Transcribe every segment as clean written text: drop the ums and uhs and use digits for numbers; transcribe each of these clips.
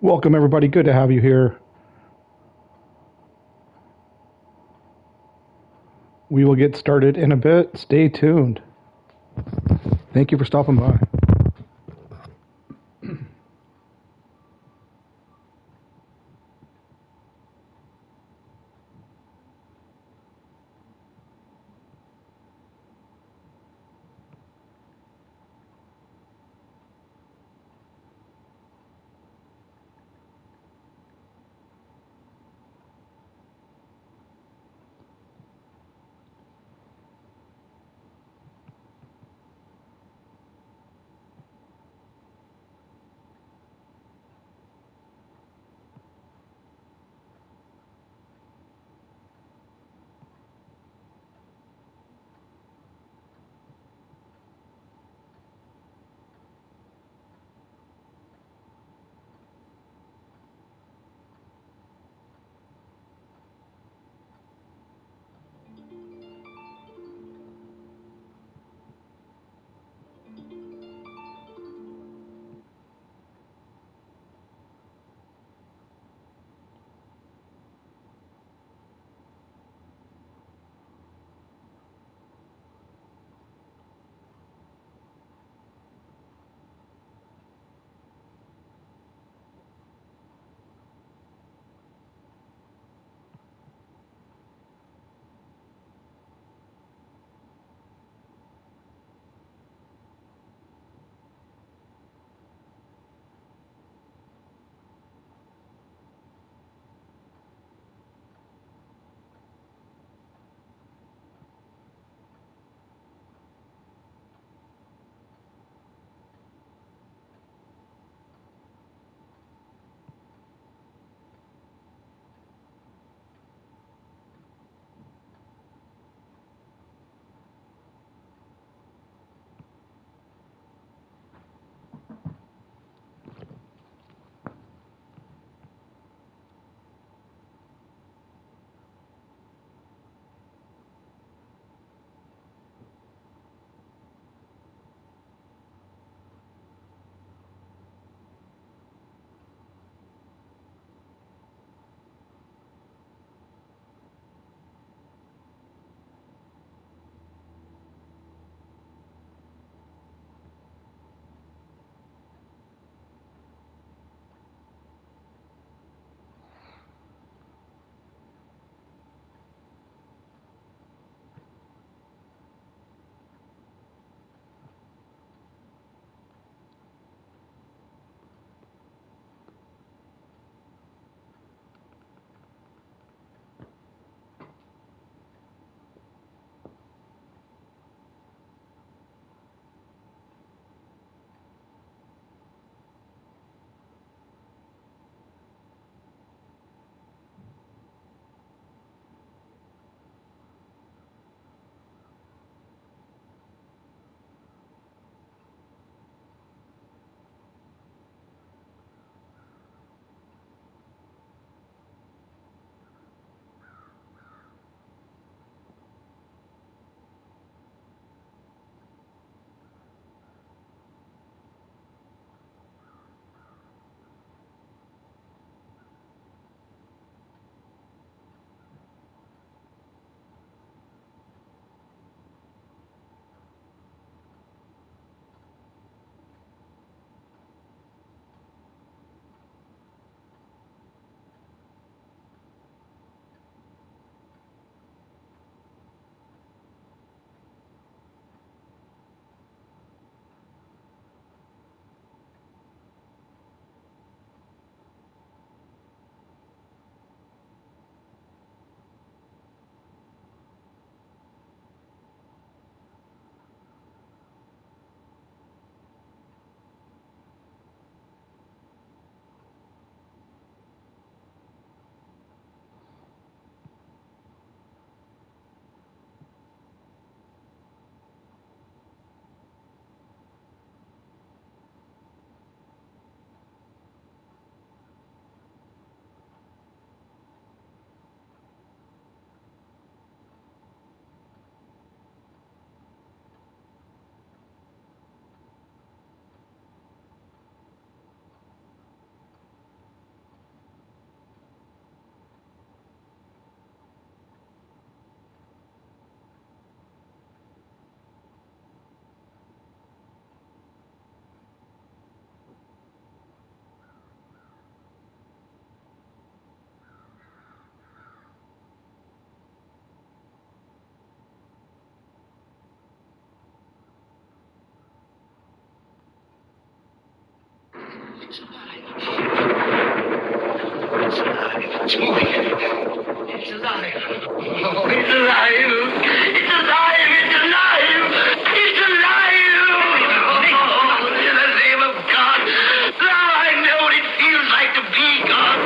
Welcome, everybody. Good to have you here. We will get started in a bit. Stay tuned. Thank you for stopping by. It's alive. It's moving. It's alive. Oh, it's alive. It's alive. It's alive. It's alive. Oh, in the name of God. Now I know what it feels like to be God.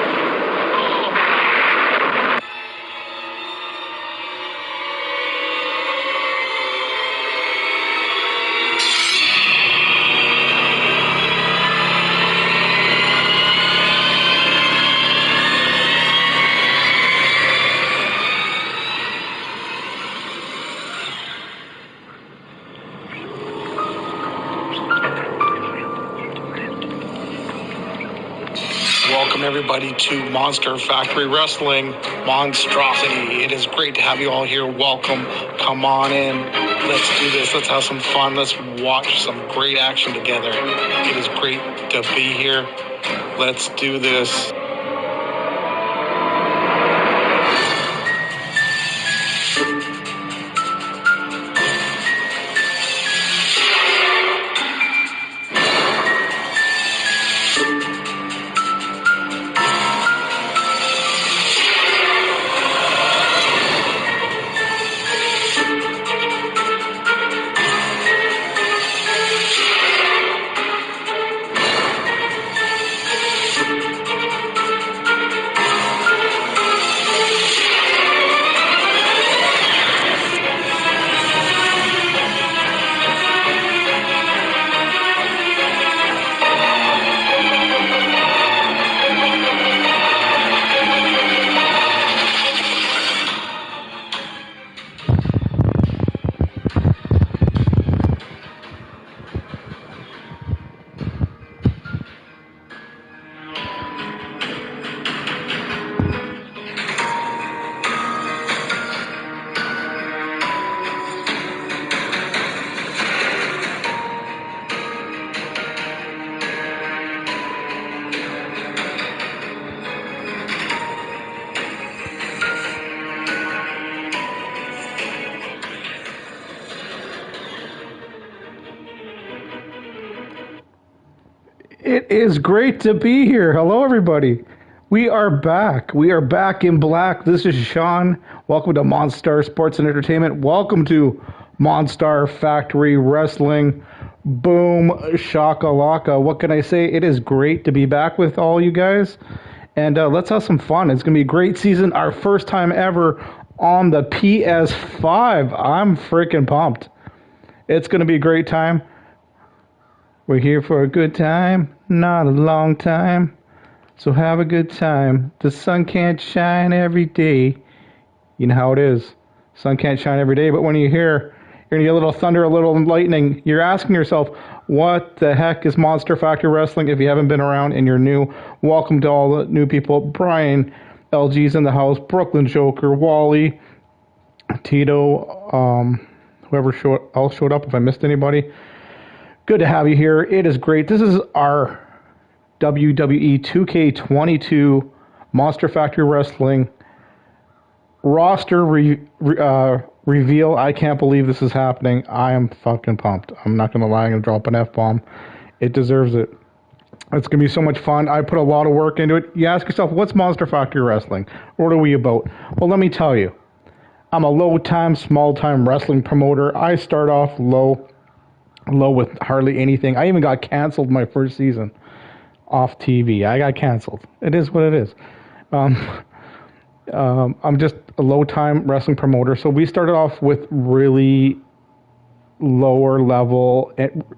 Welcome everybody to Monster Factory Wrestling Monstrosity. It is great to have you all here. Welcome. Come on in. Let's do this. Let's have some fun. Let's watch some great action together. It is great to be here. Let's do this. It is great to be here. Hello, everybody. We are back. We are back in black. This is Sean. Welcome to Monstar Sports and Entertainment. Welcome to Monstar Factory Wrestling. Boom, shakalaka. What can I say? It is great to be back with all you guys. And let's have some fun. It's going to be a great season. Our first time ever on the PS5. I'm freaking pumped. It's going to be a great time. We're here for a good time, not a long time. So have a good time. The sun can't shine every day. You know how it is. Sun can't shine every day, but when you're here, you're going to get a little thunder, a little lightning. You're asking yourself, what the heck is Monster Factory Wrestling? If you haven't been around and you're new, welcome to all the new people. Brian, LG's in the house, Brooklyn Joker, Wally, Tito, whoever else showed up, if I missed anybody. Good to have you here. It is great. This is our WWE2K22 Monster Factory Wrestling roster reveal. I can't believe this is happening. I am fucking pumped. I'm not going to lie. I'm going to drop an F-bomb. It deserves it. It's going to be so much fun. I put a lot of work into it. You ask yourself, what's Monster Factory Wrestling? What are we about? Well, let me tell you. I'm a low-time, small-time wrestling promoter. I start off low with hardly anything. I even got canceled my first season off TV. I got canceled. It is what it is. I'm just a low-time wrestling promoter. So we started off with really lower level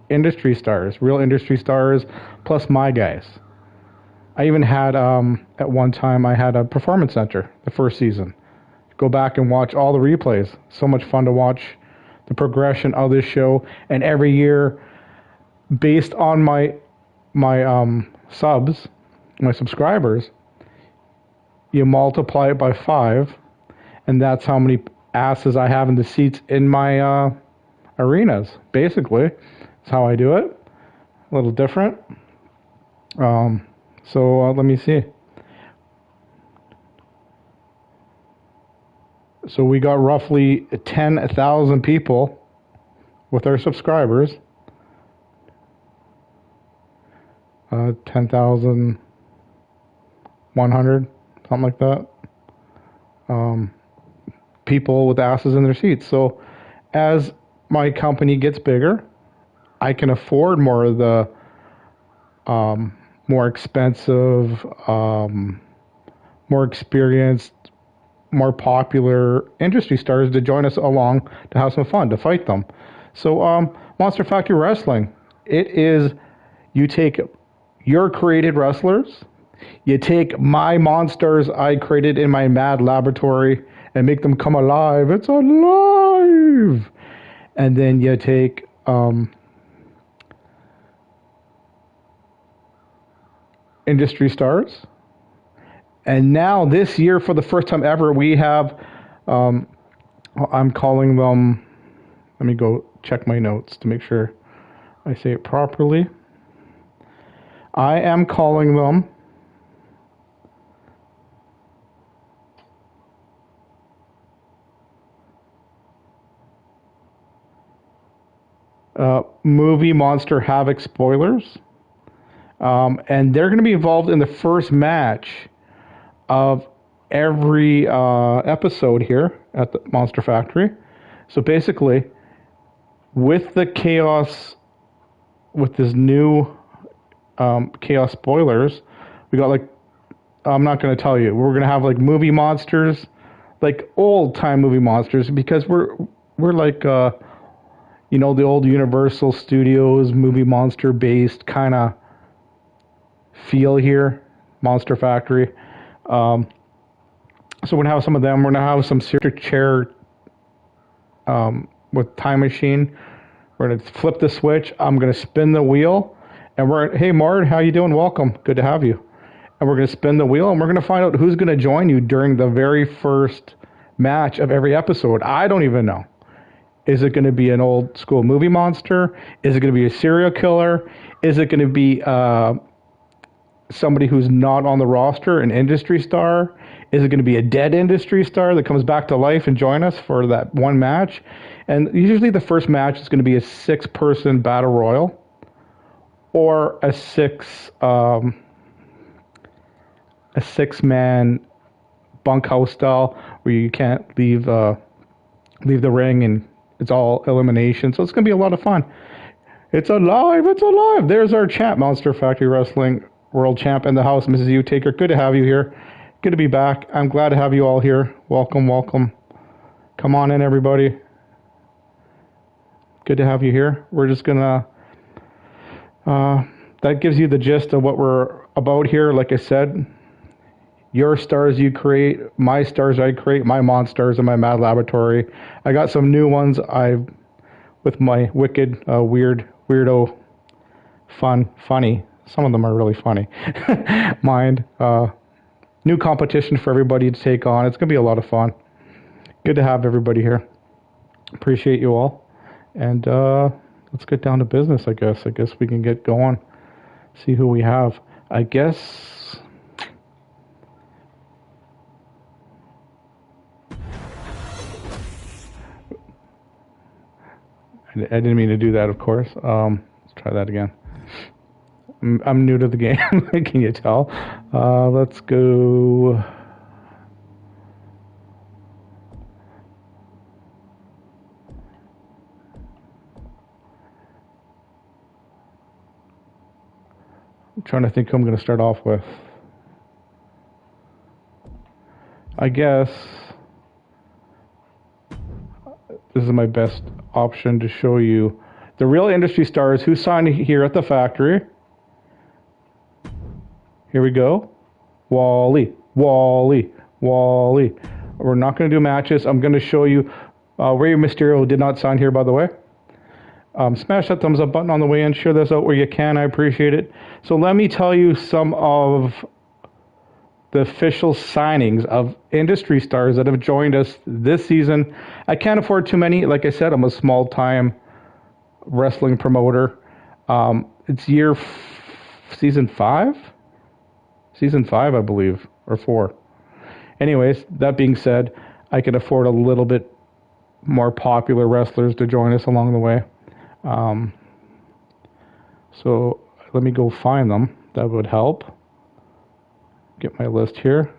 industry stars, real industry stars, plus my guys. I even had, at one time, I had a performance center the first season. Go back and watch all the replays. So much fun to watch the progression of this show, and every year, based on my subs, my subscribers, you multiply it by 5, and that's how many asses I have in the seats in my arenas. Basically, that's how I do it. A little different. So let me see. So we got roughly 10,000 people with our subscribers. 10,100, something like that. People with asses in their seats. So as my company gets bigger, I can afford more of the more expensive, more experienced, more popular industry stars to join us along to have some fun, to fight them. So Monster Factory Wrestling, it is, you take your created wrestlers, you take my monsters I created in my mad laboratory and make them come alive. It's alive! And then you take industry stars. And now this year, for the first time ever, we have, I'm calling them, let me go check my notes to make sure I say it properly. I am calling them Movie Monster Havoc spoilers. And they're going to be involved in the first match of every episode here at the Monster Factory. So basically, with the chaos, with this new chaos spoilers, we got like, I'm not going to tell you, we're going to have like movie monsters, like old time movie monsters, because we're like, you know, the old Universal Studios movie monster based kind of feel here, Monster Factory. So we're going to have some of them. We're going to have some Secret Chair with Time Machine. We're going to flip the switch. I'm going to spin the wheel. And hey, Mard, how you doing? Welcome. Good to have you. And we're going to spin the wheel, and we're going to find out who's going to join you during the very first match of every episode. I don't even know. Is it going to be an old school movie monster? Is it going to be a serial killer? Is it going to be somebody who's not on the roster, an industry star? Is it going to be a dead industry star that comes back to life and join us for that one match? And usually the first match is going to be a 6-person battle royal or a 6-man bunkhouse style where you can't leave the ring and it's all elimination. So it's going to be a lot of fun. It's alive. It's alive. There's our champ, Monster Factory Wrestling World Champ in the house, Mrs. U-Taker. Good to have you here. Good to be back. I'm glad to have you all here. Welcome, welcome. Come on in, everybody. Good to have you here. We're just going to... that gives you the gist of what we're about here. Like I said, your stars you create, my stars I create, my monsters in my mad laboratory. I got some new ones with my wicked, weirdo, funny. Some of them are really funny. Mind. New competition for everybody to take on. It's going to be a lot of fun. Good to have everybody here. Appreciate you all. And let's get down to business, I guess. I guess we can get going. See who we have. I guess... I didn't mean to do that, of course. Let's try that again. I'm new to the game, can you tell? Let's go... I'm trying to think who I'm going to start off with. I guess this is my best option to show you the real industry stars who signed here at the factory. Here we go. Wally. We're not going to do matches. I'm going to show you Rey Mysterio did not sign here, by the way. Smash that thumbs up button on the way in. Share this out where you can. I appreciate it. So let me tell you some of the official signings of industry stars that have joined us this season. I can't afford too many. Like I said, I'm a small-time wrestling promoter. It's season 5? Season 5, I believe, or 4. Anyways, that being said, I can afford a little bit more popular wrestlers to join us along the way. So let me go find them. That would help. Get my list here.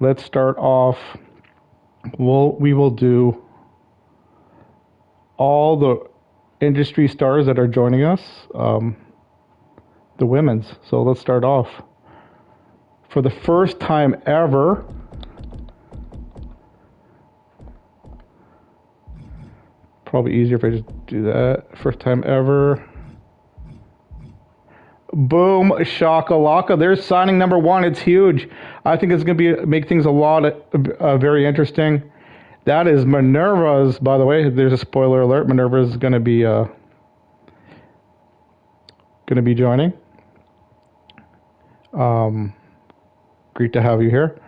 Let's start off. We will do all the industry stars that are joining us, the women's. So let's start off. For the first time ever, probably easier if I just do that. First time ever. Boom, shakalaka. There's signing number 1. It's huge. I think it's going to make things a lot very interesting. That is Minerva's, by the way. There's a spoiler alert. Minerva's going to be joining. Great to have you here.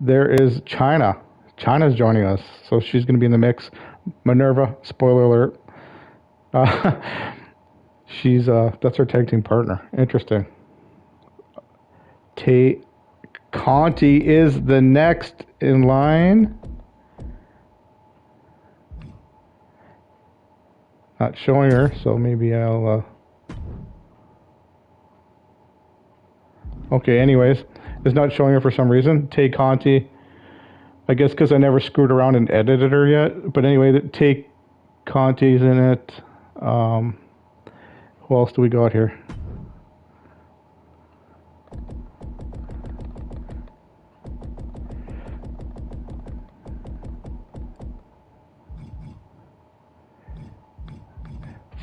There is China. China's joining us, so she's going to be in the mix. Minerva, spoiler alert. She's that's her tag team partner. Interesting. Tay Conti is the next in line. Not showing her, so maybe I'll. Okay. Anyways, it's not showing her for some reason. Tay Conti. I guess because I never screwed around and edited her yet. But anyway, Tay Conti's in it. Who else do we got here?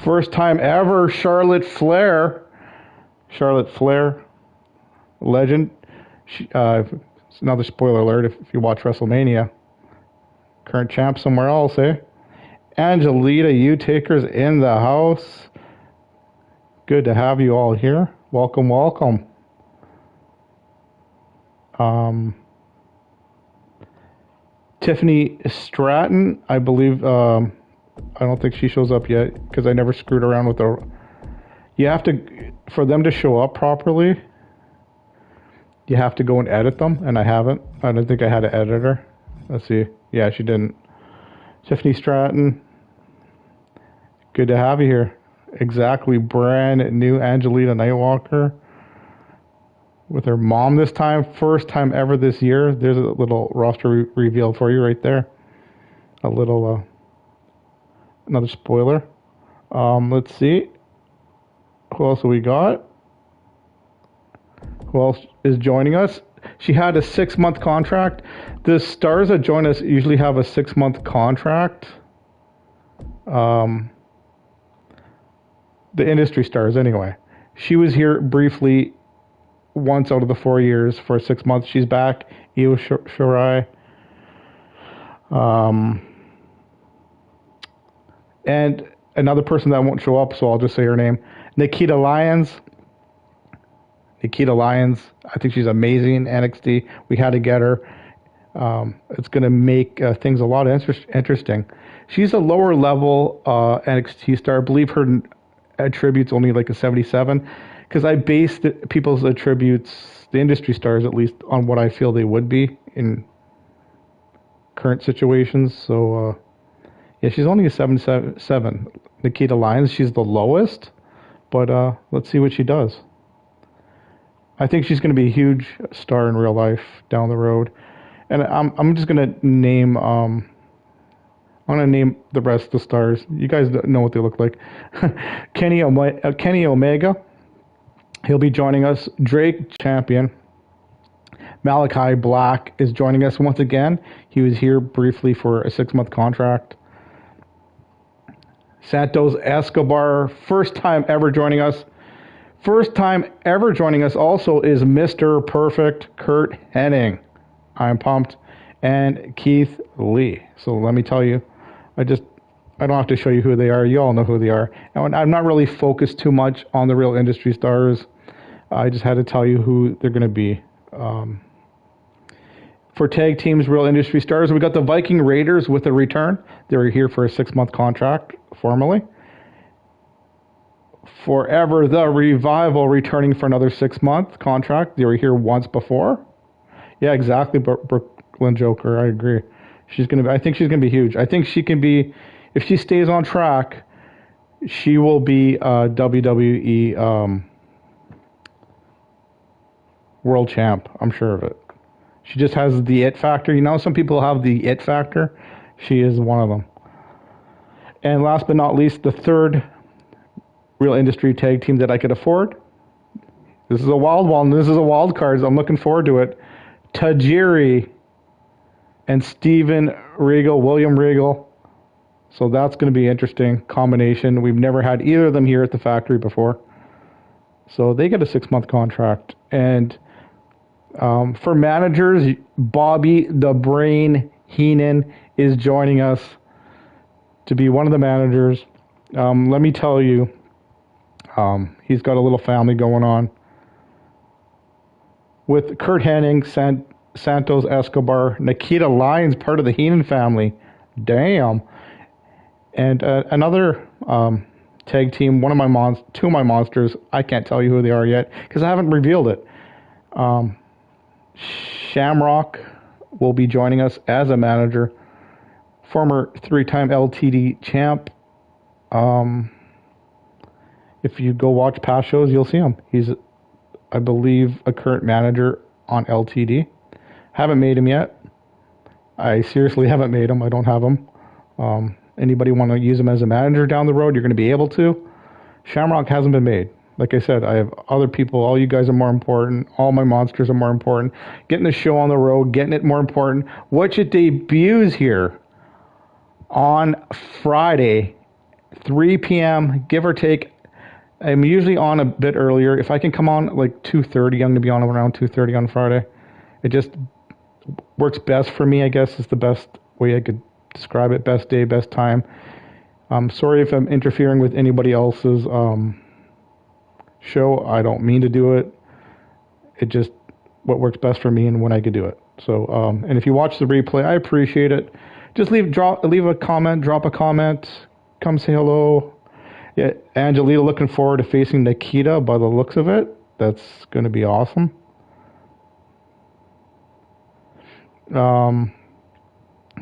First time ever, Charlotte Flair. Charlotte Flair, legend. It's another spoiler alert if you watch WrestleMania. Current champ somewhere else, eh? Angelita U-Taker's in the house. Good to have you all here. Welcome, welcome. Tiffany Stratton, I believe. I don't think she shows up yet because I never screwed around with her. You have to, for them to show up properly, you have to go and edit them, and I haven't. I don't think I had an editor. Let's see. Yeah, she didn't. Tiffany Stratton, good to have you here. Exactly, brand new Angelita Nightwalker with her mom this time. First time ever this year. There's a little roster reveal for you right there. A little, another spoiler. Let's see. Who else have we got? Who else is joining us? She had a 6-month contract. The stars that join us usually have a 6-month contract. The industry stars, anyway. She was here briefly once out of the 4 years for 6 months. She's back. Io Shirai. And another person that won't show up, so I'll just say her name. Nikita Lyons. Nikita Lyons. I think she's amazing in NXT. We had to get her. It's going to make things a lot interesting. She's a lower level NXT star. I believe her attributes only like a 77, because I based people's attributes, the industry stars at least, on what I feel they would be in current situations. So yeah, she's only a 77. Nikita Lyons, she's the lowest, but let's see what she does. I think she's going to be a huge star in real life down the road, and I'm just going to name I'm going to name the rest of the stars. You guys know what they look like. Kenny Omega. He'll be joining us. Drake, champion. Malachi Black is joining us once again. He was here briefly for a 6-month contract. Santos Escobar, first time ever joining us. First time ever joining us also is Mr. Perfect, Kurt Hennig. I'm pumped. And Keith Lee. So let me tell you, I don't have to show you who they are. You all know who they are. And I'm not really focused too much on the real industry stars. I just had to tell you who they're going to be. For tag teams, real industry stars, we got the Viking Raiders with a return. They were here for a 6-month contract, formally. Forever the Revival returning for another 6-month contract. They were here once before. Yeah, exactly, Brooklyn Joker. I agree. I think she's gonna be huge. I think she can be, if she stays on track, She will be WWE world champ. I'm sure of it. She just has the it factor. You know, some people have the it factor. She is one of them. And last but not least, the third real industry tag team that I could afford. This is a wild one. This is a wild card. I'm looking forward to it. Tajiri and Steven Regal, William Regal. So that's going to be an interesting combination. We've never had either of them here at the factory before. So they get a 6-month contract. And for managers, Bobby the Brain Heenan is joining us to be one of the managers. Let me tell you, he's got a little family going on with Kurt Hennig, Santos Escobar, Nikita Lyons, part of the Heenan family. Damn. And another tag team, two of my monsters. I can't tell you who they are yet because I haven't revealed it. Shamrock will be joining us as a manager. Former 3-time LTD champ. If you go watch past shows, you'll see him. He's, I believe, a current manager on LTD. Haven't made him yet. I seriously haven't made him. I don't have him. Anybody want to use him as a manager down the road, you're going to be able to. Shamrock hasn't been made. Like I said, I have other people. All you guys are more important. All my monsters are more important. Getting the show on the road, getting it more important. Which it debuts here on Friday, 3 p.m., give or take. I'm usually on a bit earlier. If I can come on like 2:30, I'm going to be on around 2:30 on Friday. It just works best for me, I guess, is the best way I could describe it. Best day, best time. I'm sorry if I'm interfering with anybody else's show. I don't mean to do it. It just what works best for me and when I could do it. So, and if you watch the replay, I appreciate it. Just leave a comment, drop a comment, come say hello. Yeah, Angelita looking forward to facing Nikita by the looks of it. That's going to be awesome.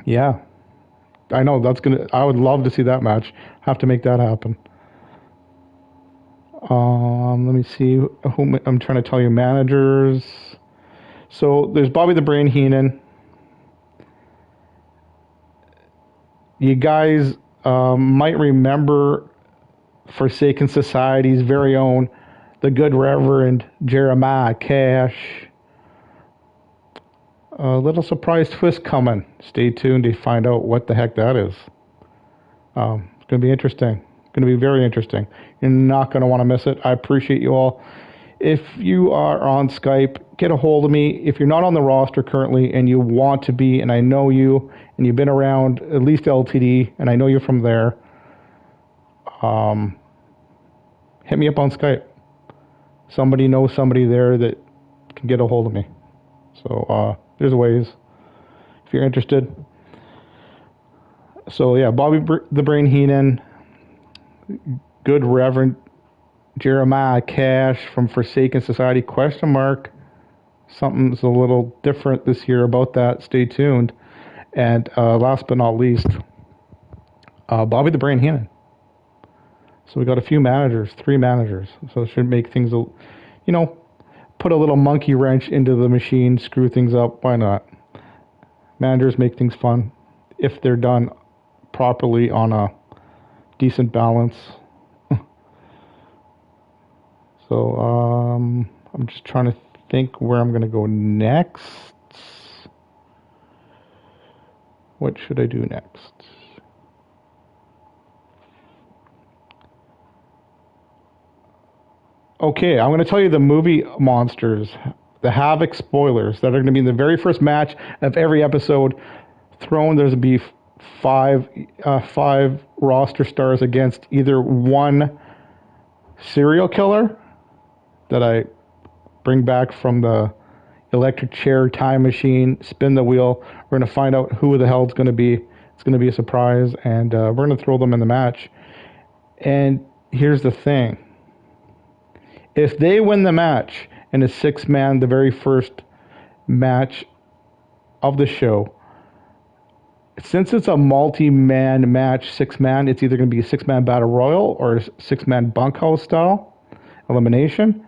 Yeah. I know I would love to see that match. Have to make that happen. Let me see who I'm trying to tell you managers. So there's Bobby the Brain Heenan. You guys might remember Forsaken Society's very own, the Good Reverend Jeremiah Cash. A little surprise twist coming. Stay tuned to find out what the heck that is. It's going to be interesting. Going to be very interesting. You're not going to want to miss it. I appreciate you all. If you are on Skype, get a hold of me. If you're not on the roster currently and you want to be, and I know you, and you've been around at least LTD, and I know you're from there, hit me up on Skype. Somebody knows somebody there that can get a hold of me. So there's ways if you're interested. So yeah, Bobby the Brain Heenan, Good Reverend Jeremiah Cash from Forsaken Society, ? Something's a little different this year about that. Stay tuned. And last but not least, Bobby the Brain Heenan. So we got a few managers, 3 managers. So it should make things, put a little monkey wrench into the machine, screw things up. Why not? Managers make things fun if they're done properly on a decent balance. So I'm just trying to think where I'm going to go next. What should I do next? Okay, I'm going to tell you the movie monsters, the Havoc spoilers that are going to be in the very first match of every episode. There's going to be five roster stars against either one serial killer that I bring back from the electric chair time machine, spin the wheel. We're going to find out who the hell it's going to be. It's going to be a surprise, and we're going to throw them in the match. And here's the thing. If they win the match in a 6-man, the very first match of the show, since it's a multi-man match, 6-man, it's either going to be a 6-man battle royal or a 6-man bunkhouse style elimination.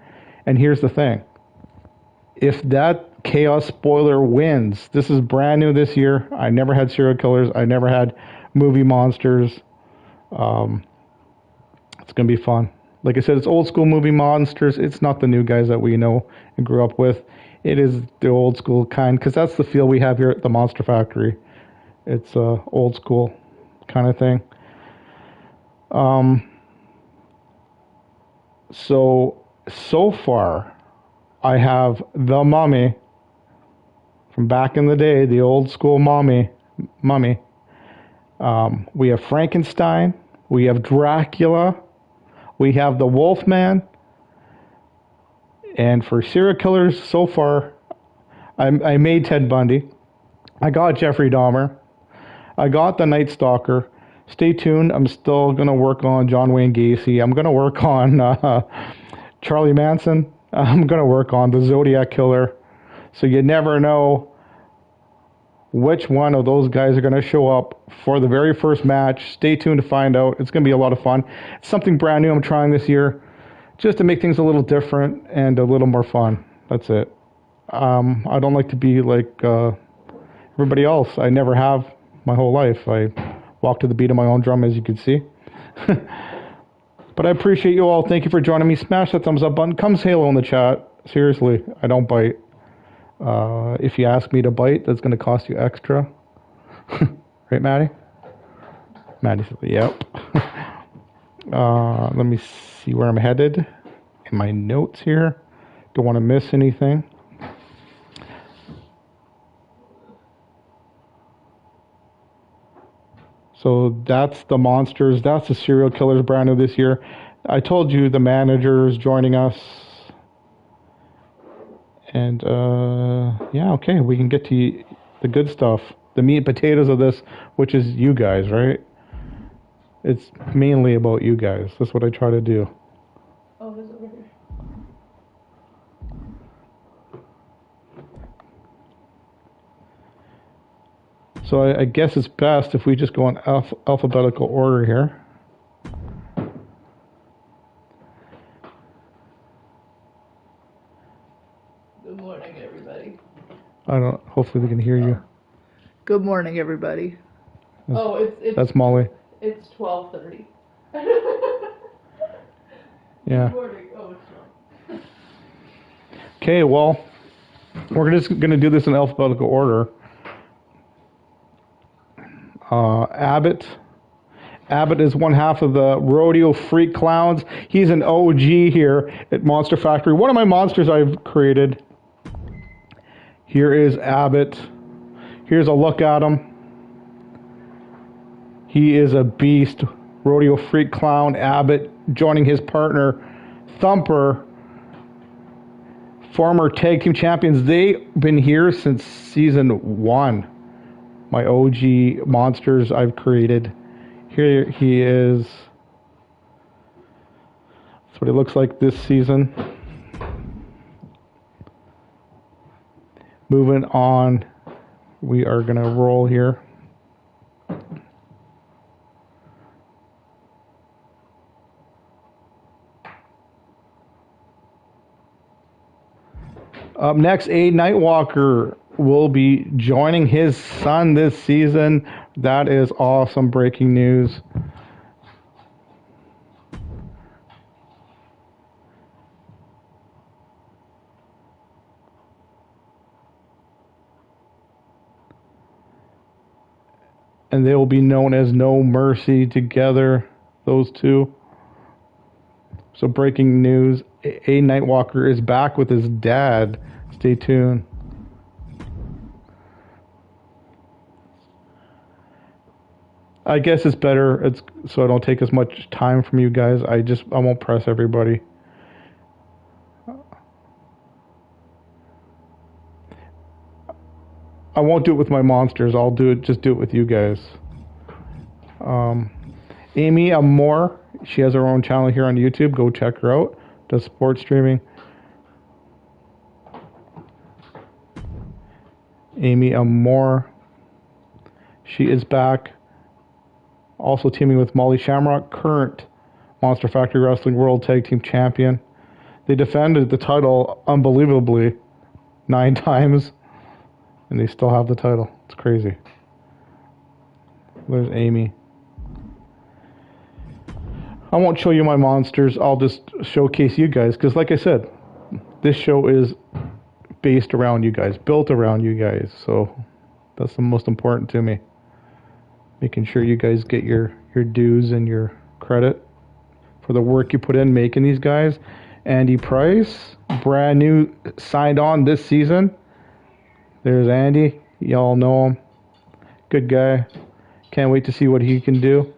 And here's the thing. If that Chaos Spoiler wins, this is brand new this year. I never had serial killers. I never had movie monsters. It's going to be fun. Like I said, it's old school movie monsters. It's not the new guys that we know and grew up with. It is the old school kind, because that's the feel we have here at the Monster Factory. It's old school kind of thing. So far, I have the Mummy from back in the day, the old school Mummy. We have Frankenstein. We have Dracula. We have the Wolfman. And for serial killers, so far, I made Ted Bundy. I got Jeffrey Dahmer. I got the Night Stalker. Stay tuned. I'm still going to work on John Wayne Gacy. I'm going to work on Charlie Manson. I'm going to work on the Zodiac Killer. So you never know which one of those guys are going to show up for the very first match. Stay tuned to find out. It's going to be a lot of fun. It's something brand new I'm trying this year, just to make things a little different and a little more fun. That's it. I don't like to be like everybody else. I never have my whole life. I walk to the beat of my own drum, as you can see. But I appreciate you all. Thank you for joining me. Smash that thumbs up button. Come say hello in the chat. Seriously, I don't bite. If you ask me to bite, that's going to cost you extra. Right, Maddie? Maddie said, yep. Let me see where I'm headed in my notes here. Don't want to miss anything. So that's the monsters. That's the serial killers brand new this year. I told you the manager is joining us. And, yeah, okay, we can get to the good stuff. The meat and potatoes of this, which is you guys, right? It's mainly about you guys. That's what I try to do. Oh, there's over here. So I guess it's best if we just go in alphabetical order here. Good morning, everybody. Hopefully they can hear you. Good morning, everybody. That's Molly. It's 12:30. Yeah. Good morning. Oh, it's 12. Okay, well, we're just going to do this in alphabetical order. Abbott is one half of the Rodeo Freak Clowns. He's an OG here at Monster Factory. One of my monsters I've created. Here is Abbott. Here's a look at him. He is a beast. Rodeo Freak Clown Abbott joining his partner Thumper, former tag team champions. They've been here since season 1. My OG monsters I've created. Here he is. That's what he looks like this season. Moving on, we are going to roll here. Up next, A. Nightwalker will be joining his son this season. That is awesome breaking news. And they will be known as No Mercy together, those two. So breaking news, A. Nightwalker is back with his dad. Stay tuned. I guess it's better so I don't take as much time from you guys. I won't press everybody. I won't do it with my monsters. I'll just do it with you guys. Amy Amore, she has her own channel here on YouTube. Go check her out. Does sports streaming. Amy Amore. She is back. Also teaming with Molly Shamrock, current Monster Factory Wrestling World Tag Team Champion. They defended the title unbelievably 9 times, and they still have the title. It's crazy. There's Amy. I won't show you my monsters. I'll just showcase you guys, because like I said, this show is based around you guys, built around you guys. So that's the most important to me. Making sure you guys get your dues and your credit for the work you put in making these guys. Andy Price, brand new, signed on this season. There's Andy. Y'all know him. Good guy. Can't wait to see what he can do.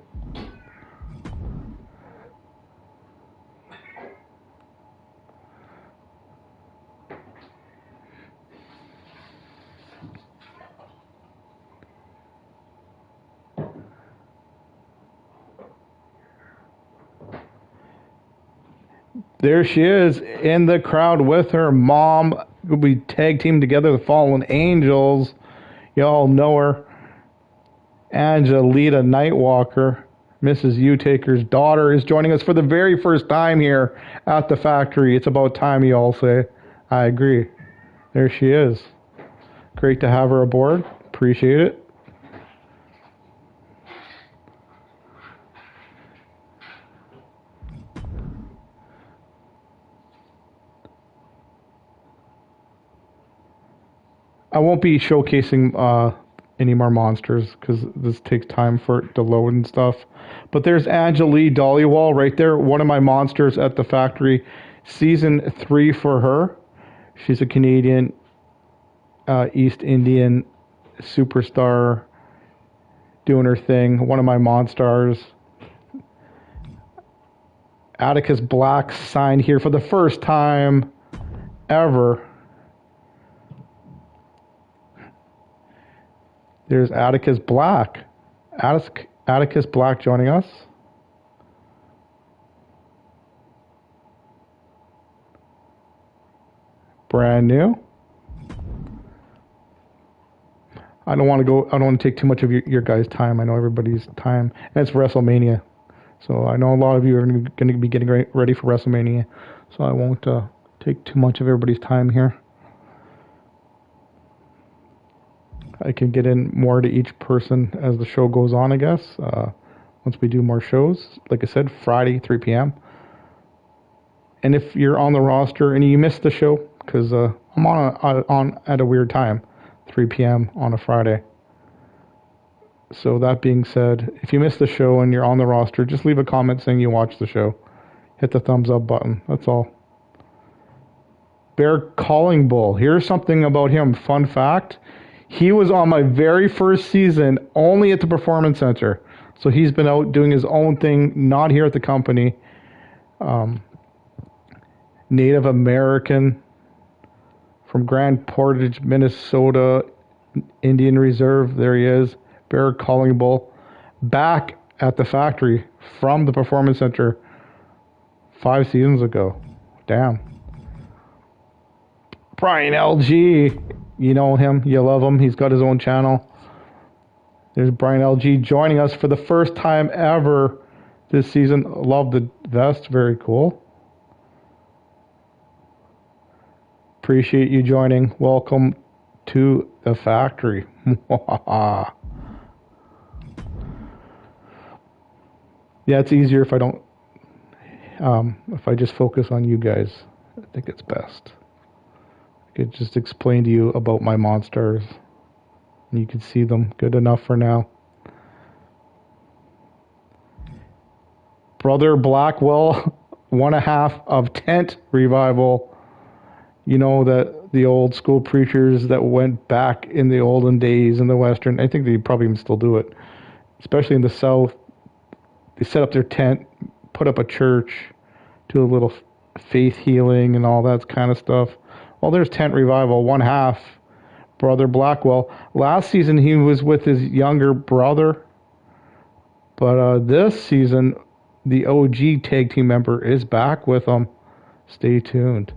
There she is in the crowd with her mom. We tag team together, the Fallen Angels. Y'all know her. Angelita Nightwalker, Mrs. U-Taker's daughter, is joining us for the very first time here at the factory. It's about time, you all say. I agree. There she is. Great to have her aboard. Appreciate it. I won't be showcasing any more monsters because this takes time for it to load and stuff. But there's Angelie Dollywall right there, one of my monsters at the factory. Season 3 for her. She's a Canadian, East Indian superstar doing her thing. One of my monsters. Atticus Black signed here for the first time ever. There's Atticus Black. Atticus Black joining us. Brand new. I don't want to take too much of your guys' time. I know everybody's time. And it's WrestleMania. So I know a lot of you are going to be getting ready for WrestleMania. So I won't take too much of everybody's time here. I can get in more to each person as the show goes on, I guess. Once we do more shows. Like I said, Friday, 3 p.m. And if you're on the roster and you missed the show, because I'm on at a weird time, 3 p.m. on a Friday. So that being said, if you missed the show and you're on the roster, just leave a comment saying you watched the show. Hit the thumbs up button. That's all. Bear Calling Bull. Here's something about him. Fun fact. He was on my very first season only at the Performance Center. So he's been out doing his own thing, not here at the company. Native American from Grand Portage, Minnesota, Indian Reserve. There he is. Bear Calling Bull. Back at the factory from the Performance Center 5 seasons ago. Damn. Brian LG. You know him, you love him. He's got his own channel. There's Brian LG joining us for the first time ever this season. Love the vest, very cool. Appreciate you joining. Welcome to the factory. Yeah, it's easier if I don't, if I just focus on you guys. I think it's best. Could just explain to you about my monsters. You can see them good enough for now. Brother Blackwell, 1/2 of Tent Revival. You know that the old school preachers that went back in the olden days in the Western, I think they probably even still do it, especially in the South. They set up their tent, put up a church, do a little faith healing and all that kind of stuff. Well, there's Tent Revival, 1/2, Brother Blackwell. Last season, he was with his younger brother. But this season, the OG tag team member is back with him. Stay tuned.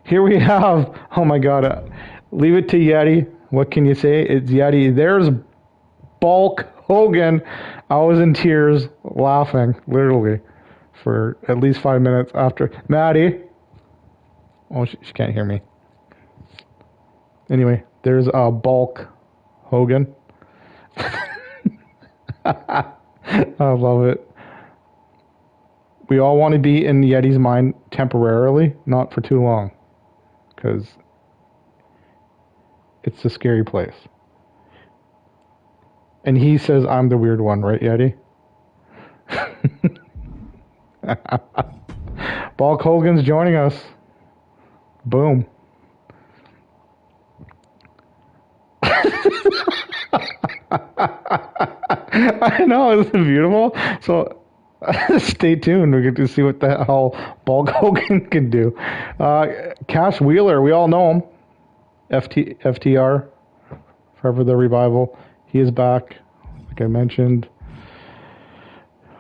Here we have, oh my God, leave it to Yeti. What can you say? It's Yeti. There's Bulk Hogan. I was in tears laughing, literally, for at least 5 minutes after. Maddie. Oh, she can't hear me. Anyway, there's Bulk Hogan. I love it. We all want to be in Yeti's mind temporarily, not for too long, because it's a scary place. And he says I'm the weird one, right, Yeti? Bulk Hogan's joining us. Boom. I know, isn't it beautiful? So stay tuned. We get to see what the hell Bulk Hogan can do. Cash Wheeler, we all know him. FTR, Forever the Revival. He is back, like I mentioned.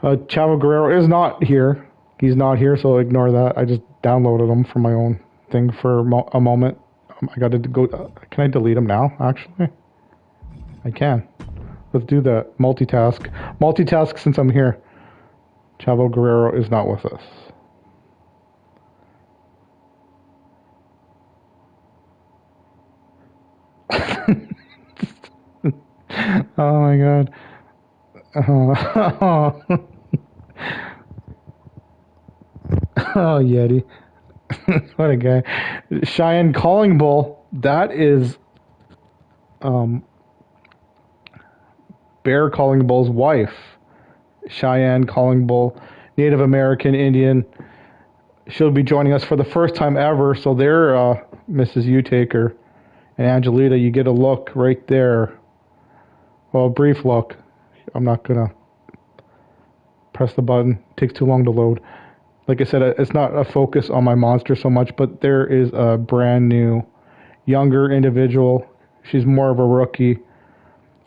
Chavo Guerrero is not here. He's not here, so ignore that. I just downloaded him for my own thing for a moment. I got to go. Can I delete him now, actually? I can. Let's do that. Multitask. Multitask since I'm here. Chavo Guerrero is not with us. Oh my god. Oh, oh Yeti. What a guy. Cheyenne Calling Bull. That is Bear Calling Bull's wife. Cheyenne Calling Bull, Native American Indian. She'll be joining us for the first time ever. So there, Mrs. Utaker and Angelita, you get a look right there. Well, a brief look. I'm not going to press the button. It takes too long to load. Like I said, it's not a focus on my monster so much, but there is a brand new, younger individual. She's more of a rookie.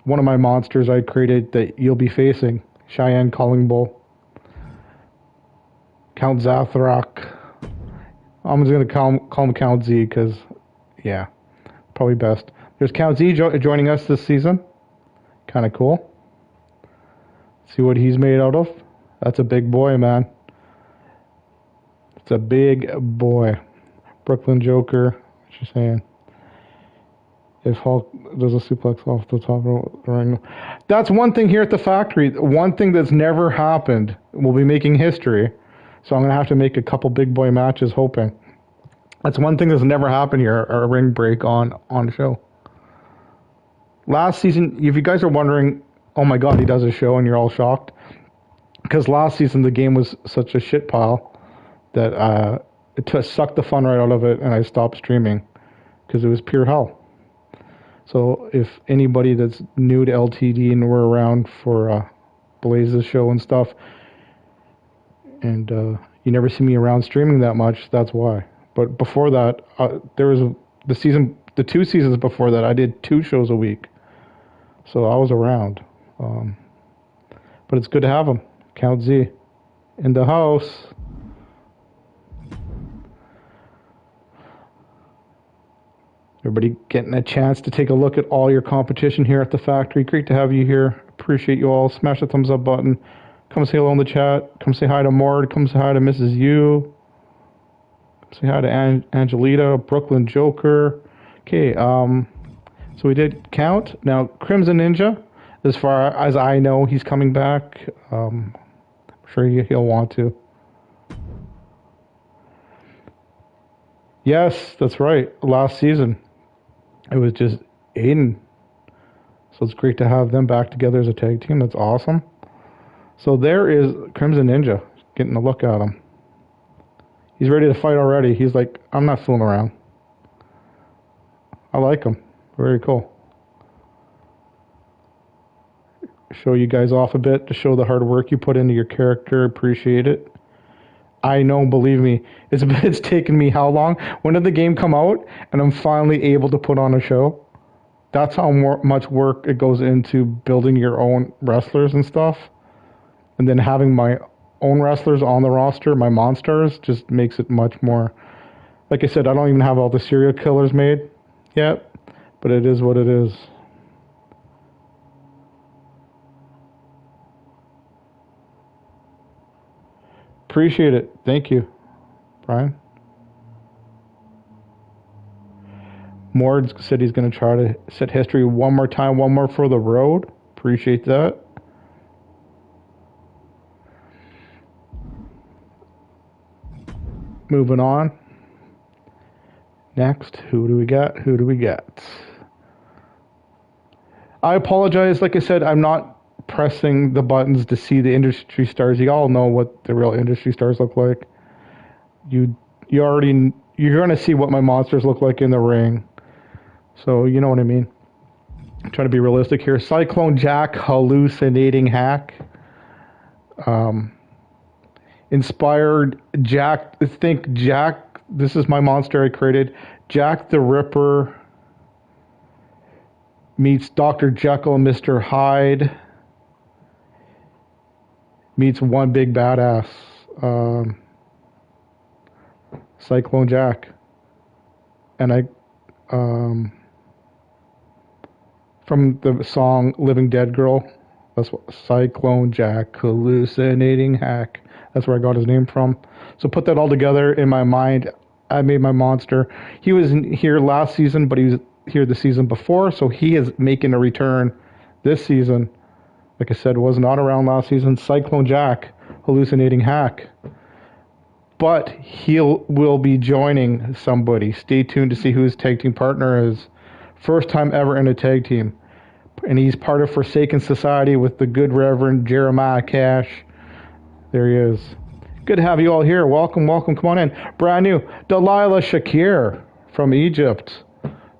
One of my monsters I created that you'll be facing. Cheyenne Calling Bull. Count Zathrak. I'm just going to call him Count Z because, yeah, probably best. There's Count Z joining us this season. Kind of cool. See what he's made out of. That's a big boy, man. It's a big boy. Brooklyn Joker. What you saying? If Hulk does a suplex off the top of the ring. That's one thing here at the factory. One thing that's never happened. We'll be making history. So I'm going to have to make a couple big boy matches hoping. That's one thing that's never happened here. A ring break on the show. Last season, if you guys are wondering, oh my god, he does a show and you're all shocked. Because last season the game was such a shit pile that it sucked the fun right out of it and I stopped streaming. Because it was pure hell. So if anybody that's new to LTD and were around for Blaze's show and stuff, and you never see me around streaming that much, that's why. But before that, there was the 2 seasons before that, I did 2 shows a week. So I was around. But it's good to have him. Count Z in the house. Everybody getting a chance to take a look at all your competition here at the factory. Great to have you here. Appreciate you all. Smash the thumbs up button. Come say hello in the chat. Come say hi to Mord. Come say hi to Mrs. U. Say hi to Angelita, Brooklyn Joker. Okay, so we did Count. Now, Crimson Ninja, as far as I know, he's coming back. I'm sure he'll want to. Yes, that's right. Last season, it was just Aiden. So it's great to have them back together as a tag team. That's awesome. So there is Crimson Ninja, getting a look at him. He's ready to fight already. He's like, I'm not fooling around. I like him. Very cool. Show you guys off a bit to show the hard work you put into your character. Appreciate it. I know, believe me, it's taken me how long? When did the game come out? And I'm finally able to put on a show. That's how much work it goes into building your own wrestlers and stuff. And then having my own wrestlers on the roster, my monsters, just makes it much more. Like I said, I don't even have all the serial killers made yet, but it is what it is. Appreciate it. Thank you, Brian. Mord said he's going to try to set history one more time, one more for the road. Appreciate that. Moving on. Next, who do we got? Who do we got? I apologize. Like I said, I'm not pressing the buttons to see the industry stars. You all know what the real industry stars look like. You're going to see what my monsters look like in the ring. So you know what I mean. I'm trying to be realistic here. Cyclone Jack, hallucinating hack. Inspired Jack. Think Jack. This is my monster I created. Jack the Ripper meets Dr. Jekyll and Mr. Hyde. Meets one big badass. Cyclone Jack. And from the song Living Dead Girl, that's what Cyclone Jack, hallucinating hack. That's where I got his name from. So put that all together in my mind. I made my monster. He was here last season, but he was here the season before, so he is making a return this season. Like I said, was not around last season. Cyclone Jack, hallucinating hack. But will be joining somebody. Stay tuned to see who his tag team partner is. First time ever in a tag team. And he's part of Forsaken Society with the good Reverend Jeremiah Cash. There he is. Good to have you all here. Welcome, welcome. Come on in. Brand new. Delilah Shakir from Egypt.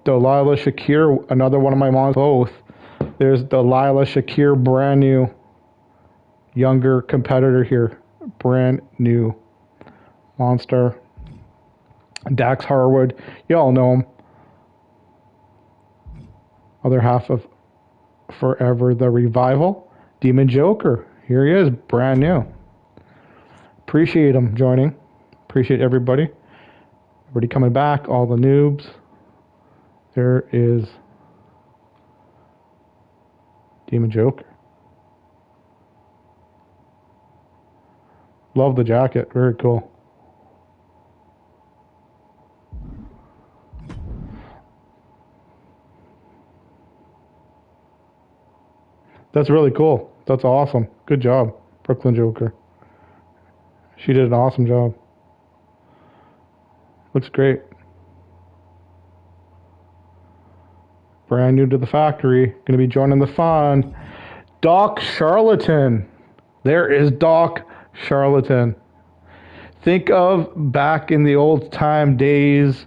Delilah Shakir, another one of my moms. Both. There's Delilah Shakir, brand new. Younger competitor here. Brand new. Monster. Dax Harwood. You all know him. Other half of Forever the Revival. Demon Joker. Here he is. Brand new. Appreciate him joining. Appreciate everybody. Everybody coming back. All the noobs. There is Demon Joker. Love the jacket. Very cool. That's really cool. That's awesome. Good job, Brooklyn Joker. She did an awesome job. Looks great. Brand new to the factory. Going to be joining the fun. Doc Charlatan. There is Doc Charlatan. Think of back in the old time days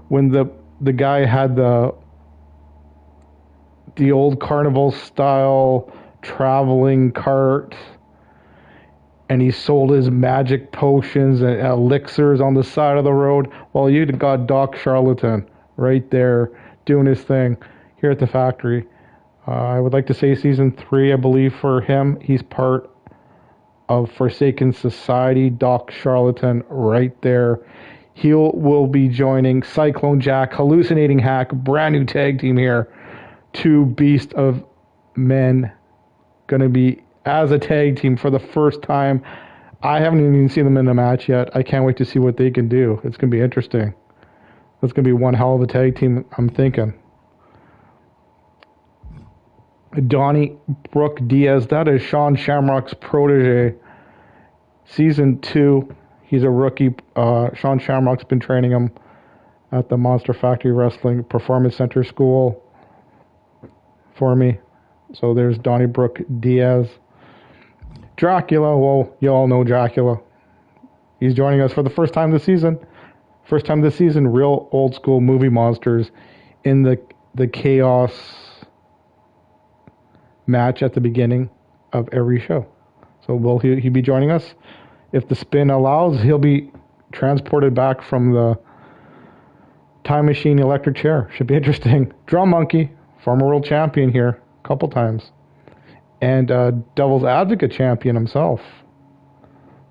when the guy had the old carnival style traveling cart and he sold his magic potions and elixirs on the side of the road. Well, you got Doc Charlatan right there doing his thing here at the factory. I would like to say season 3, I believe, for him. He's part of Forsaken Society. Doc Charlatan right there. He will be joining Cyclone Jack, hallucinating hack, brand new tag team here. 2 Beast of Men going to be as a tag team for the first time. I haven't even seen them in a match yet. I can't wait to see what they can do. It's going to be interesting. It's going to be one hell of a tag team, I'm thinking. Donnie Brooke Diaz, that is Sean Shamrock's protege. Season 2, he's a rookie. Sean Shamrock's been training him at the Monster Factory Wrestling Performance Center School for me. So there's Donnie Brooke Diaz. Dracula, well, you all know Dracula. He's joining us for the first time this season. First time this season, real old school movie monsters in the Chaos match at the beginning of every show. So will he be joining us? If the spin allows, he'll be transported back from the time machine electric chair. Should be interesting. Drum Monkey, former world champion here a couple times. And Devil's Advocate champion himself.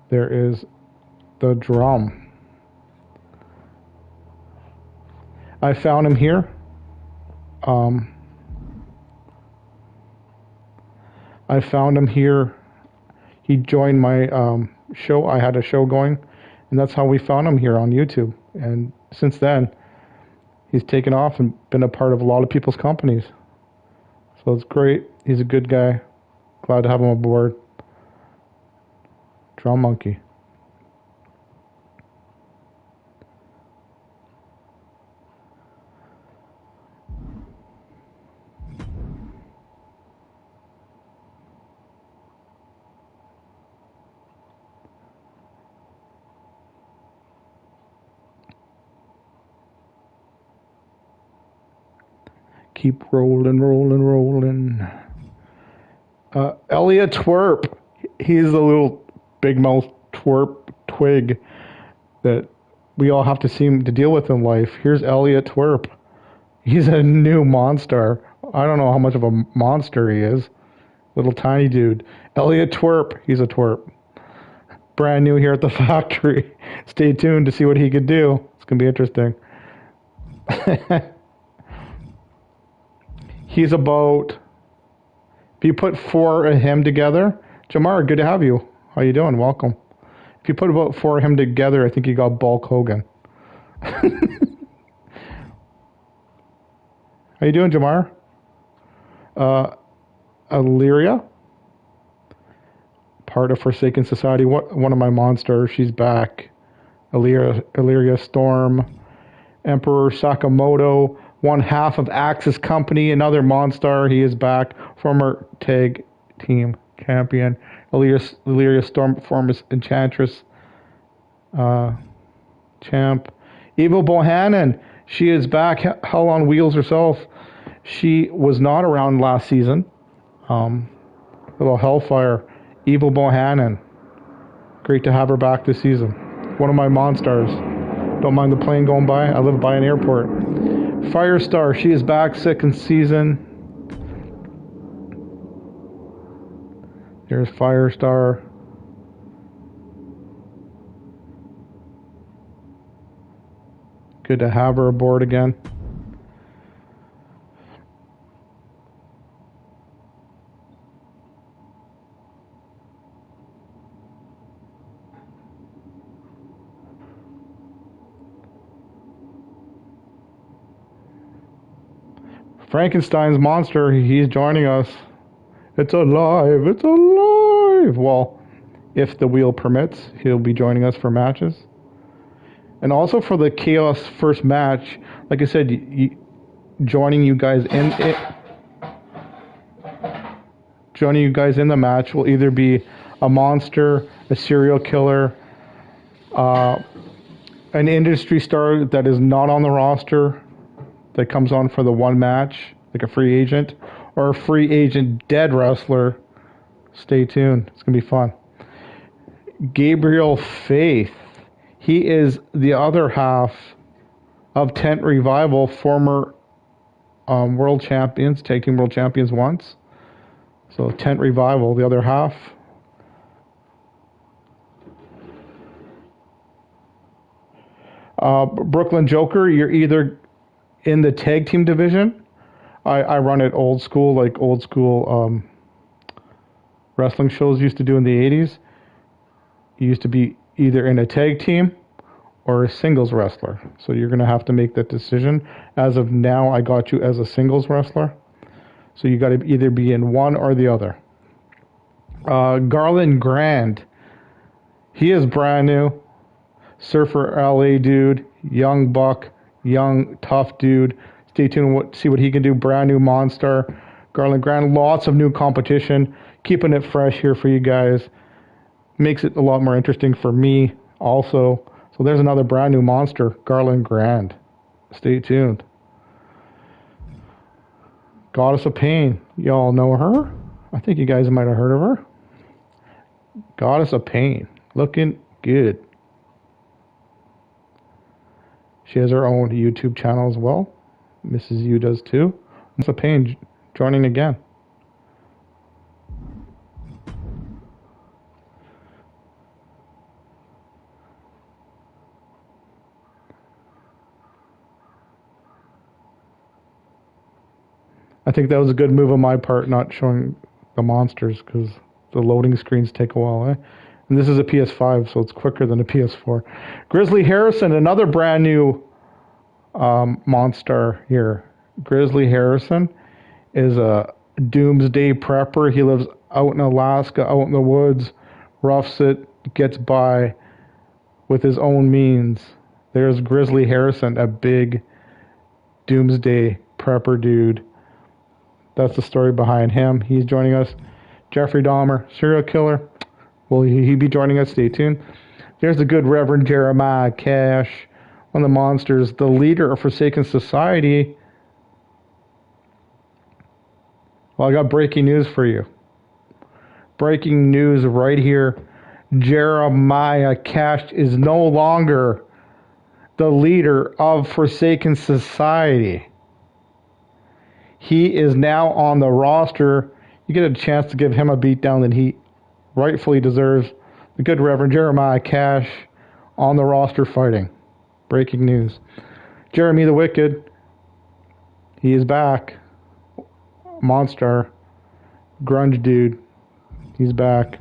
There is the Drum. I found him here. I found him here. He joined my show. I had a show going, and that's how we found him here on YouTube. And since then, he's taken off and been a part of a lot of people's companies. So it's great. He's a good guy. Glad to have him aboard. Drum Monkey. Keep rolling, rolling, rolling. Elliot Twerp. He's a little big mouth twerp twig that we all have to seem to deal with in life. Here's Elliot Twerp. He's a new monster. I don't know how much of a monster he is. Little tiny dude. Elliot Twerp. He's a twerp. Brand new here at the factory. Stay tuned to see what he could do. It's going to be interesting. He's about, if you put 4 of him together, Jamar, good to have you. How you doing? Welcome. If you put about 4 of him together, I think you got Bulk Hogan. How you doing, Jamar? Illyria, part of Forsaken Society. One of my monsters. She's back. Illyria Storm, Emperor Sakamoto. One half of Axis Company, another monster. He is back. Former tag team champion. Illyria Storm, former Enchantress champ. Evil Bohannon. She is back. Hell on Wheels herself. She was not around last season. Little Hellfire. Evil Bohannon. Great to have her back this season. One of my monsters. Don't mind the plane going by. I live by an airport. Firestar, she is back, second season. There's Firestar. Good to have her aboard again. Frankenstein's monster, he's joining us. It's alive, it's alive. Well, if the wheel permits, he'll be joining us for matches. And also for the Chaos first match, like I said, joining you guys in the match will either be a monster, a serial killer, an industry star that is not on the roster, that comes on for the one match, like a free agent, or a free agent dead wrestler. Stay tuned. It's going to be fun. Gabriel Faith. He is the other half of Tent Revival, former world champions, tag team world champions once. So Tent Revival, the other half. Brooklyn Joker, you're either in the tag team division. I run it old school, like old school wrestling shows used to do in the 80s. You used to be either in a tag team or a singles wrestler. So you're going to have to make that decision. As of now, I got you as a singles wrestler. So you got to either be in one or the other. Garland Grand. He is brand new. Surfer LA dude. Young buck. Young, tough dude. Stay tuned to see what he can do. Brand new monster. Garland Grand. Lots of new competition. Keeping it fresh here for you guys. Makes it a lot more interesting for me also. So there's another brand new monster. Garland Grand. Stay tuned. Goddess of Pain. Y'all know her? I think you guys might have heard of her. Goddess of Pain. Looking good. She has her own YouTube channel as well. Mrs. U does too. Goddess of Pain joining again. I think that was a good move on my part, not showing the monsters, because the loading screens take a while. And this is a PS5, so it's quicker than a PS4. Grizzly Harrison, another brand new monster here. Grizzly Harrison is a doomsday prepper. He lives out in Alaska, out in the woods, roughs it, gets by with his own means. There's Grizzly Harrison, a big doomsday prepper dude. That's the story behind him. He's joining us. Jeffrey Dahmer, serial killer. Will he be joining us? Stay tuned. There's the good Reverend Jeremiah Cash, one of the monsters, the leader of Forsaken Society. Well, I got breaking news for you. Breaking news right here. Jeremiah Cash is no longer the leader of Forsaken Society. He is now on the roster. You get a chance to give him a beatdown that he rightfully deserves. The good Reverend Jeremiah Cash on the roster fighting. Breaking news. Jeremy the Wicked, he is back. Monster. Grunge dude. He's back.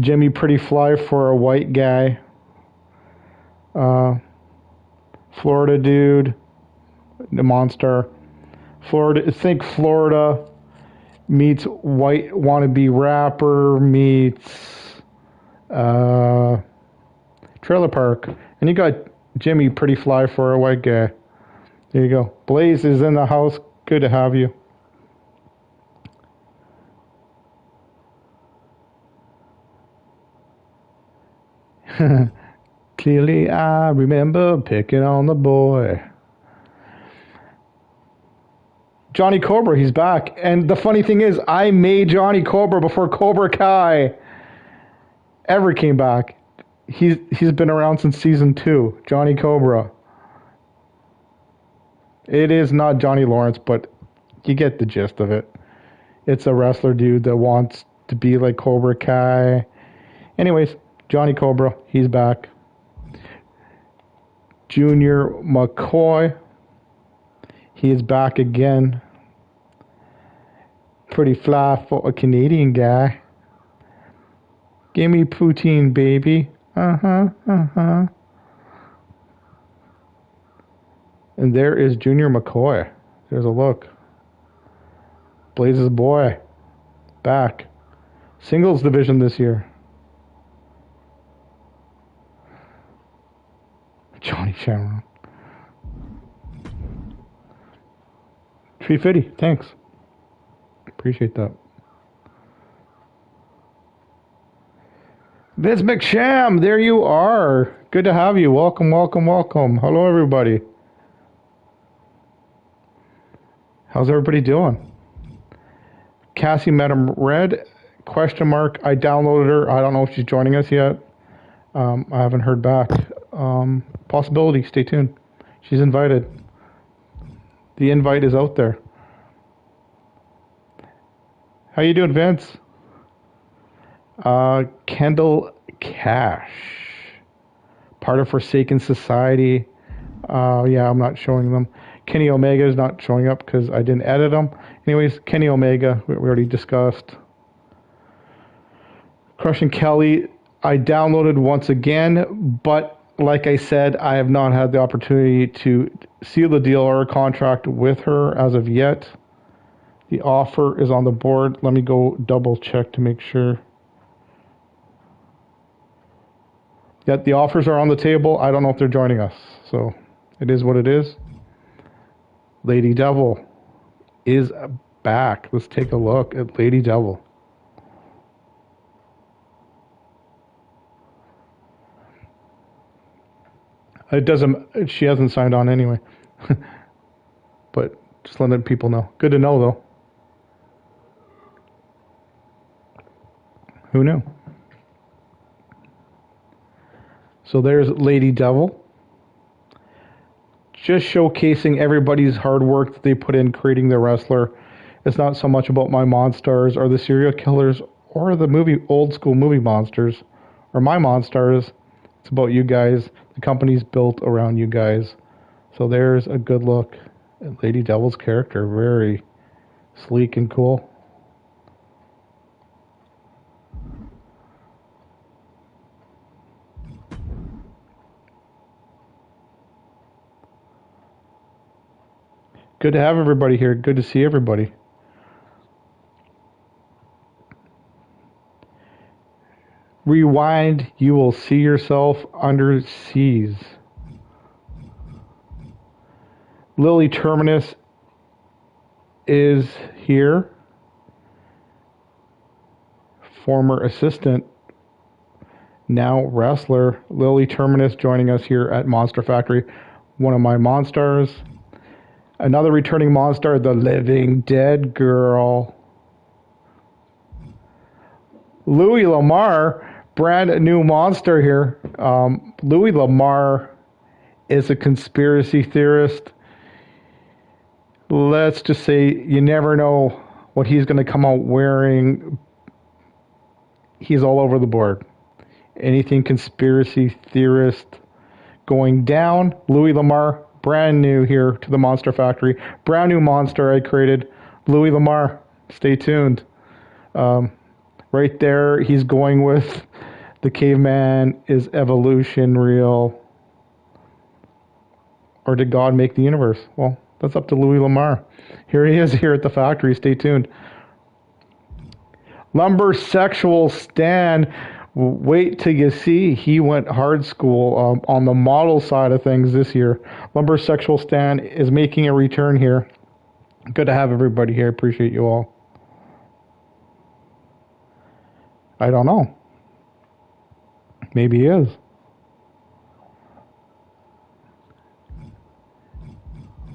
Jimmy Pretty Fly for a white guy. Florida dude. The monster. Florida. Think Florida meets white wannabe rapper meets trailer park. And you got Jimmy Pretty Fly for a white guy. There you go. Blaze is in the house. Good to have you. Clearly I remember picking on the boy. Johnny Cobra, he's back. And the funny thing is, I made Johnny Cobra before Cobra Kai ever came back. He's been around since season 2. Johnny Cobra. It is not Johnny Lawrence, but you get the gist of it. It's a wrestler dude that wants to be like Cobra Kai. Anyways, Johnny Cobra, he's back. Junior McCoy, he is back again. Pretty fly for a Canadian guy. Give me poutine, baby. And there is Junior McCoy. There's a look. Blaze's boy. Back. Singles division this year. Johnny Shamrock. 350. Thanks. Appreciate that. Vince McSham, there you are. Good to have you. Welcome, welcome, welcome. Hello, everybody. How's everybody doing? Cassie Madam Red, question mark. I downloaded her. I don't know if she's joining us yet. I haven't heard back. Possibility. Stay tuned. She's invited. The invite is out there. How you doing, Vince? Kendall Cash, part of Forsaken Society. Yeah, I'm not showing them. Kenny Omega is not showing up because I didn't edit them. Anyways, Kenny Omega, we already discussed. Crushing Kelly, I downloaded once again, but like I said, I have not had the opportunity to seal the deal or a contract with her as of yet. The offer is on the board. Let me go double check to make sure. Yet the offers are on the table. I don't know if they're joining us. So it is what it is. Lady Devil is back. Let's take a look at Lady Devil. It doesn't, she hasn't signed on anyway. But just letting people know. Good to know though. Who knew? So there's Lady Devil. Just showcasing everybody's hard work that they put in creating their wrestler. It's not so much about my monsters or the serial killers or the old school movie monsters or my monsters. It's about you guys. The company's built around you guys. So there's a good look at Lady Devil's character. Very sleek and cool. Good to have everybody here. Good to see everybody. Rewind, you will see yourself under seas. Lily Terminus is here. Former assistant, now wrestler. Lily Terminus joining us here at Monster Factory. One of my Monstars. Another returning Monster, the Living Dead Girl. Louie Lamarr, brand new Monster here. Louie Lamarr is a conspiracy theorist. Let's just say you never know what he's going to come out wearing. He's all over the board. Anything conspiracy theorist going down. Louie Lamarr, brand new here to the Monster Factory. Brand new Monster I created. Louie Lamarr, stay tuned. Right there, he's going with the caveman. Is evolution real? Or did God make the universe? Well, that's up to Louie Lamarr. Here he is here at the factory. Stay tuned. Lumber Sexual Stan. Wait till you see. He went hard school on the model side of things this year. Lumber Sexual Stan is making a return here. Good to have everybody here. Appreciate you all. I don't know. Maybe he is.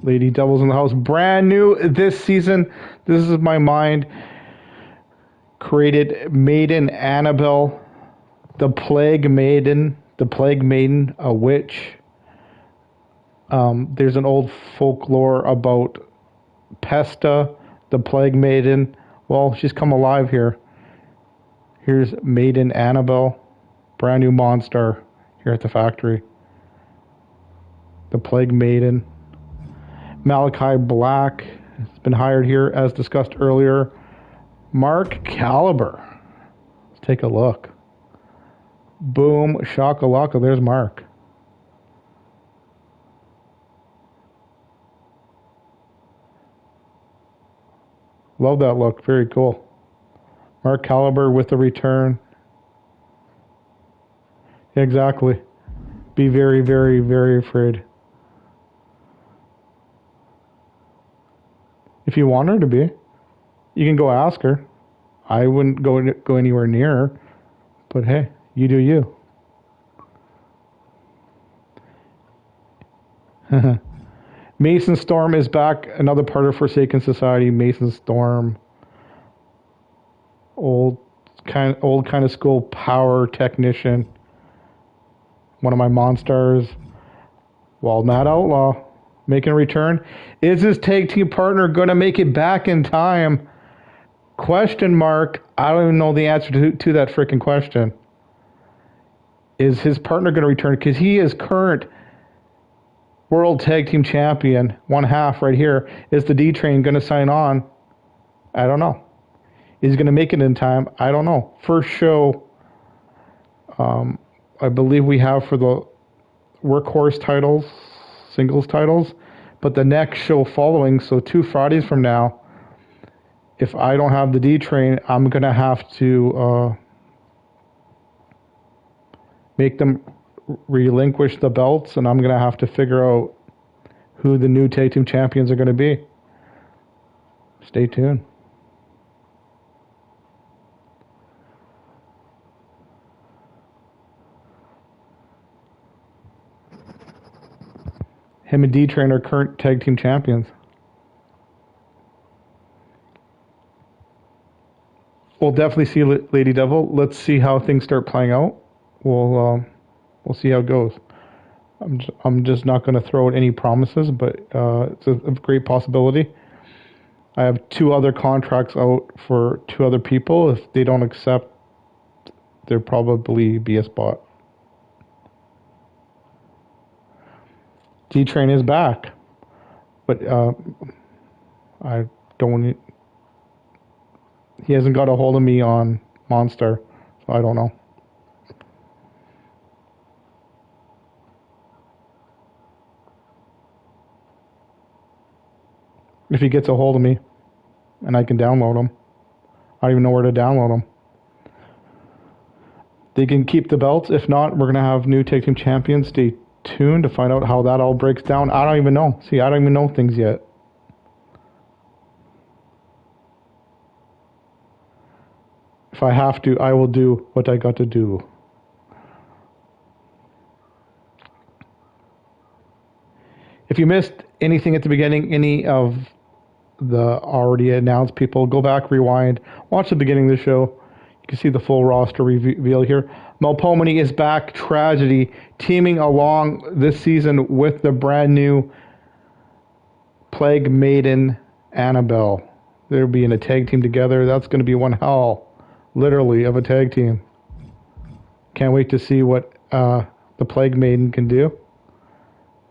Lady Devil's in the house. Brand new this season. This is my mind. Created Maiden Annabelle. The Plague Maiden. The Plague Maiden, a witch. There's an old folklore about Pesta, the Plague Maiden. Well, she's come alive here. Here's Maiden Annabelle. Brand new Monster here at the factory. The Plague Maiden. Malachi Black has been hired here, as discussed earlier. Mark Caliber. Let's take a look. Boom, shakalaka, there's Mark. Love that look, very cool. Mark Caliber with the return. Exactly. Be very, very, very afraid. If you want her to be, you can go ask her. I wouldn't go anywhere near her. But hey, you do you. Mason Storm is back. Another part of Forsaken Society. Mason Storm. Old kind of school power technician. One of my Monstars. Walnut Outlaw making a return. Is his tag team partner going to make it back in time? Question mark. I don't even know the answer to that freaking question. Is his partner going to return? Because he is current World Tag Team Champion. One half right here. Is the D-Train going to sign on? I don't know. Is he going to make it in time? I don't know. First show, I believe we have for the workhorse titles, singles titles. But the next show following, so 2 Fridays from now, if I don't have the D-Train, I'm going to have to make them relinquish the belts, and I'm going to have to figure out who the new tag team champions are going to be. Stay tuned. Him and D-Train are current tag team champions. We'll definitely see Lady Devil. Let's see how things start playing out. We'll see how it goes. I'm just not going to throw out any promises, but it's a great possibility. I have 2 other contracts out for 2 other people. If they don't accept, there'll probably be a spot. D-Train is back, but I don't. He hasn't got a hold of me on Monster, so I don't know. If he gets a hold of me and I can download them. I don't even know where to download them. They can keep the belts. If not, we're going to have new tag team champions. Stay tuned to find out how that all breaks down. I don't even know. See, I don't even know things yet. If I have to, I will do what I got to do. If you missed anything at the beginning, any of the already announced people, go back, rewind, watch the beginning of the show. You can see the full roster reveal here. Melpomene is back. Tragedy teaming along this season with the brand new Plague Maiden Annabelle. They'll be in a tag team together. That's going to be one hell, literally, of a tag team. Can't wait to see what the Plague Maiden can do.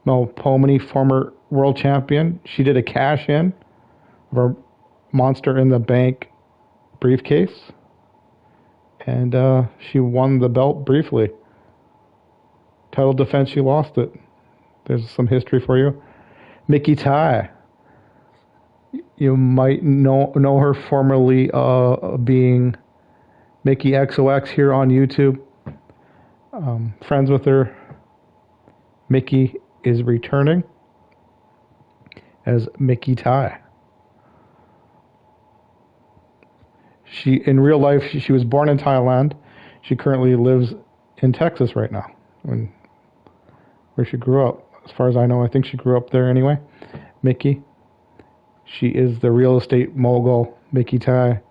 Melpomene, former world champion. She did a cash-in of her Monster in the Bank briefcase. And she won the belt briefly. Title defense, she lost it. There's some history for you. Mickey Ty. You might know her formerly being Mickey XOX here on YouTube. Friends with her. Mickey is returning as Mickey Ty. She, in real life, she was born in Thailand. She currently lives in Texas right now, where she grew up. As far as I know, I think she grew up there anyway. Mickey. She is the real estate mogul, Mickey Ty.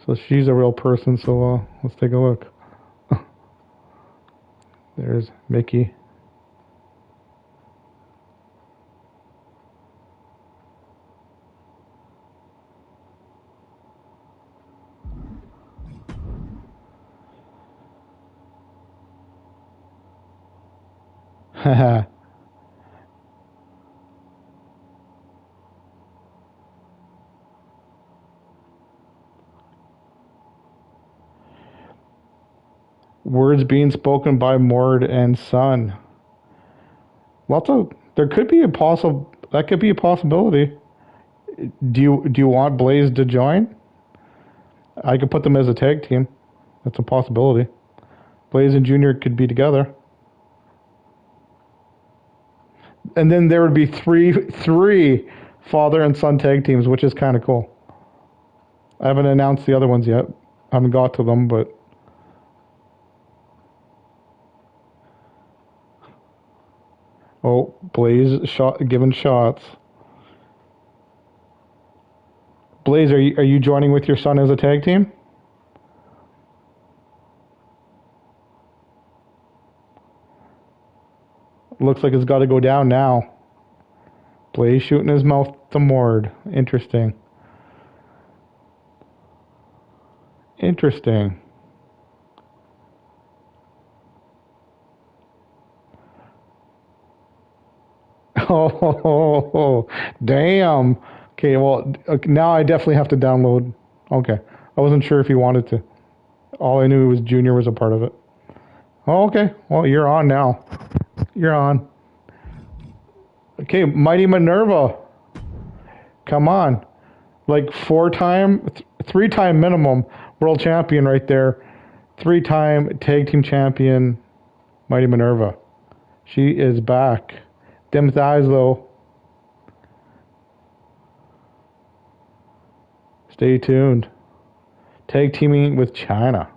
So she's a real person, so let's take a look. There's Mickey. Haha. Words being spoken by Mord and Son. There could be that could be a possibility. Do you want Blaze to join? I could put them as a tag team. That's a possibility. Blaze and Junior could be together. And then there would be three father and son tag teams, which is kind of cool. I haven't announced the other ones yet. I haven't got to them, but Blaze giving shots. Blaze, are you joining with your son as a tag team? Looks like it's got to go down now. Blaze shooting his mouth to Mord. Interesting. Interesting. Oh, damn. Okay, well, now I definitely have to download. Okay. I wasn't sure if you wanted to. All I knew was Junior was a part of it. Oh, okay. Well, you're on now. You're on. Okay, Mighty Minerva. Come on. Like 3-time minimum world champion right there. 3-time tag team champion, Mighty Minerva. She is back. Them thighs, though. Stay tuned. Tag teaming with China.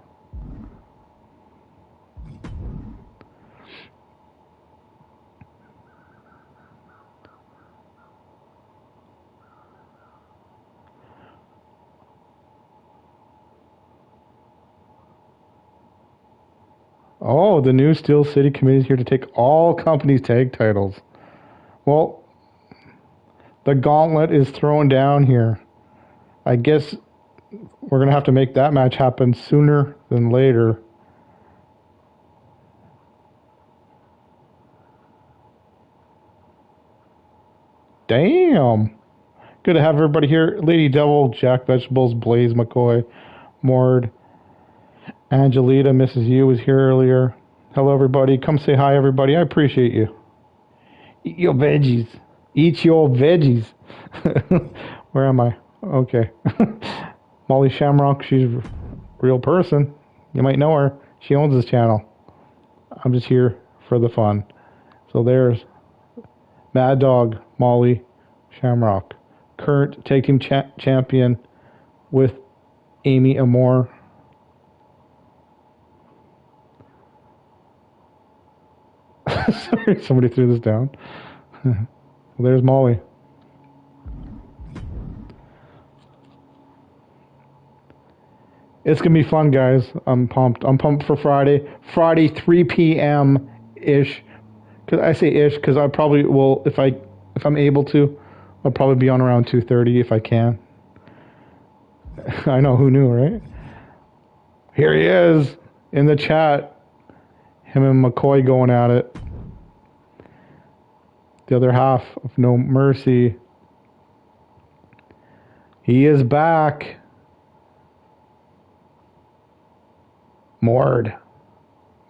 Oh, the new Steel City Committee is here to take all companies' tag titles. Well, the gauntlet is thrown down here. I guess we're going to have to make that match happen sooner than later. Damn. Good to have everybody here. Lady Devil, Jack Vegetables, Blaze McCoy, Mord, Angelita, Mrs. U was here earlier. Hello, everybody. Come say hi, everybody. I appreciate you. Eat your veggies. Eat your veggies. Where am I? Okay. Molly Shamrock, she's a real person. You might know her. She owns this channel. I'm just here for the fun. So there's Mad Dog, Molly Shamrock. Current tag team champion with Amy Amore. Sorry, somebody threw this down. Well, there's Molly. It's going to be fun, guys. I'm pumped. I'm pumped for Friday. Friday, 3 p.m.-ish. I say ish because I probably will, if I'm able to, I'll probably be on around 2:30 if I can. I know, who knew, right? Here he is in the chat. Him and McCoy going at it. The other half of No Mercy. He is back. Mord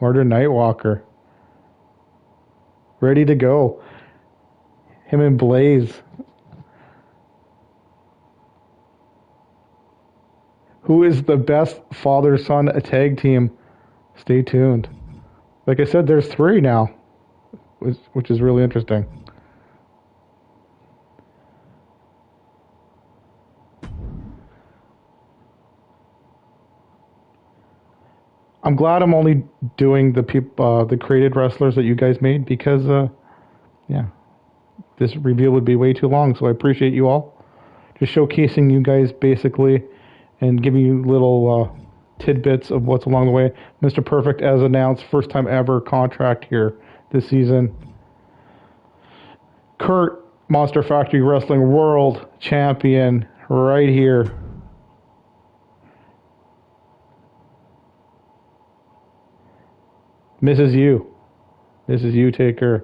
Nightwalker. Ready to go. Him and Blaze. Who is the best father-son tag team? Stay tuned. Like I said, there's 3 now, which is really interesting. I'm glad I'm only doing the created wrestlers that you guys made because, yeah, this review would be way too long. So I appreciate you all. Just showcasing you guys basically and giving you little tidbits of what's along the way. Mr. Perfect, as announced, first time ever contract here this season. Kurt, Monster Factory Wrestling World Champion, right here. Mrs. You Taker.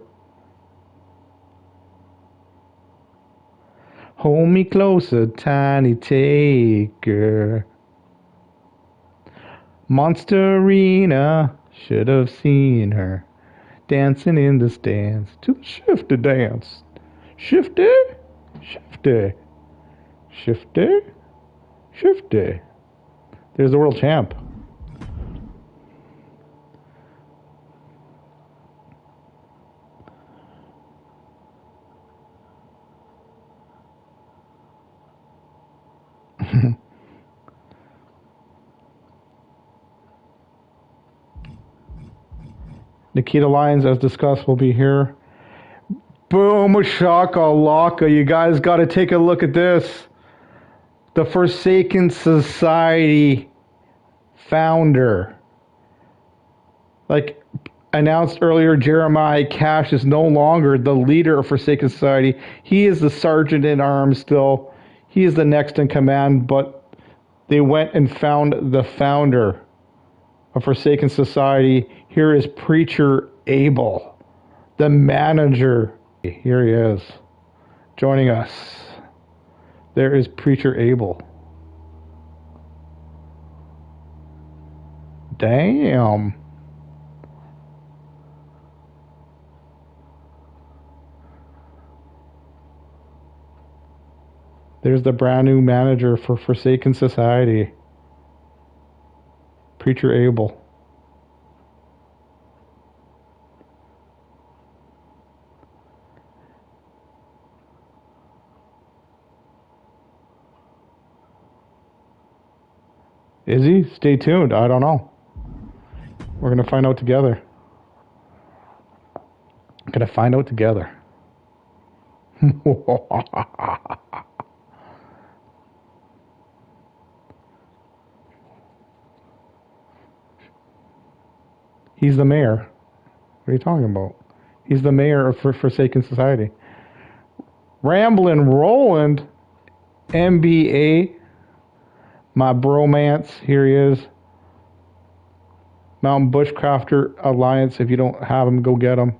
Hold me closer, tiny taker. Monster Arena, should have seen her dancing in the stands to the Shifty dance. Shifty, Shifty, Shifty, Shifty. There's the world champ. Nikita Lyons, as discussed, will be here. Boom, shaka laka. You guys got to take a look at this. The Forsaken Society founder. Like announced earlier, Jeremiah Cash is no longer the leader of Forsaken Society. He is the sergeant in arms still. He is the next in command, but they went and found the founder of Forsaken Society. Here is Preacher Abel, the manager. Here he is, joining us. There is Preacher Abel. Damn. There's the brand new manager for Forsaken Society. Preacher Abel. Is he? Stay tuned. I don't know. We're going to find out together. He's the mayor. What are you talking about? He's the mayor of Forsaken Society. Ramblin' Roland, MBA, my bromance. Here he is. Mountain Bushcrafter Alliance. If you don't have him, go get him.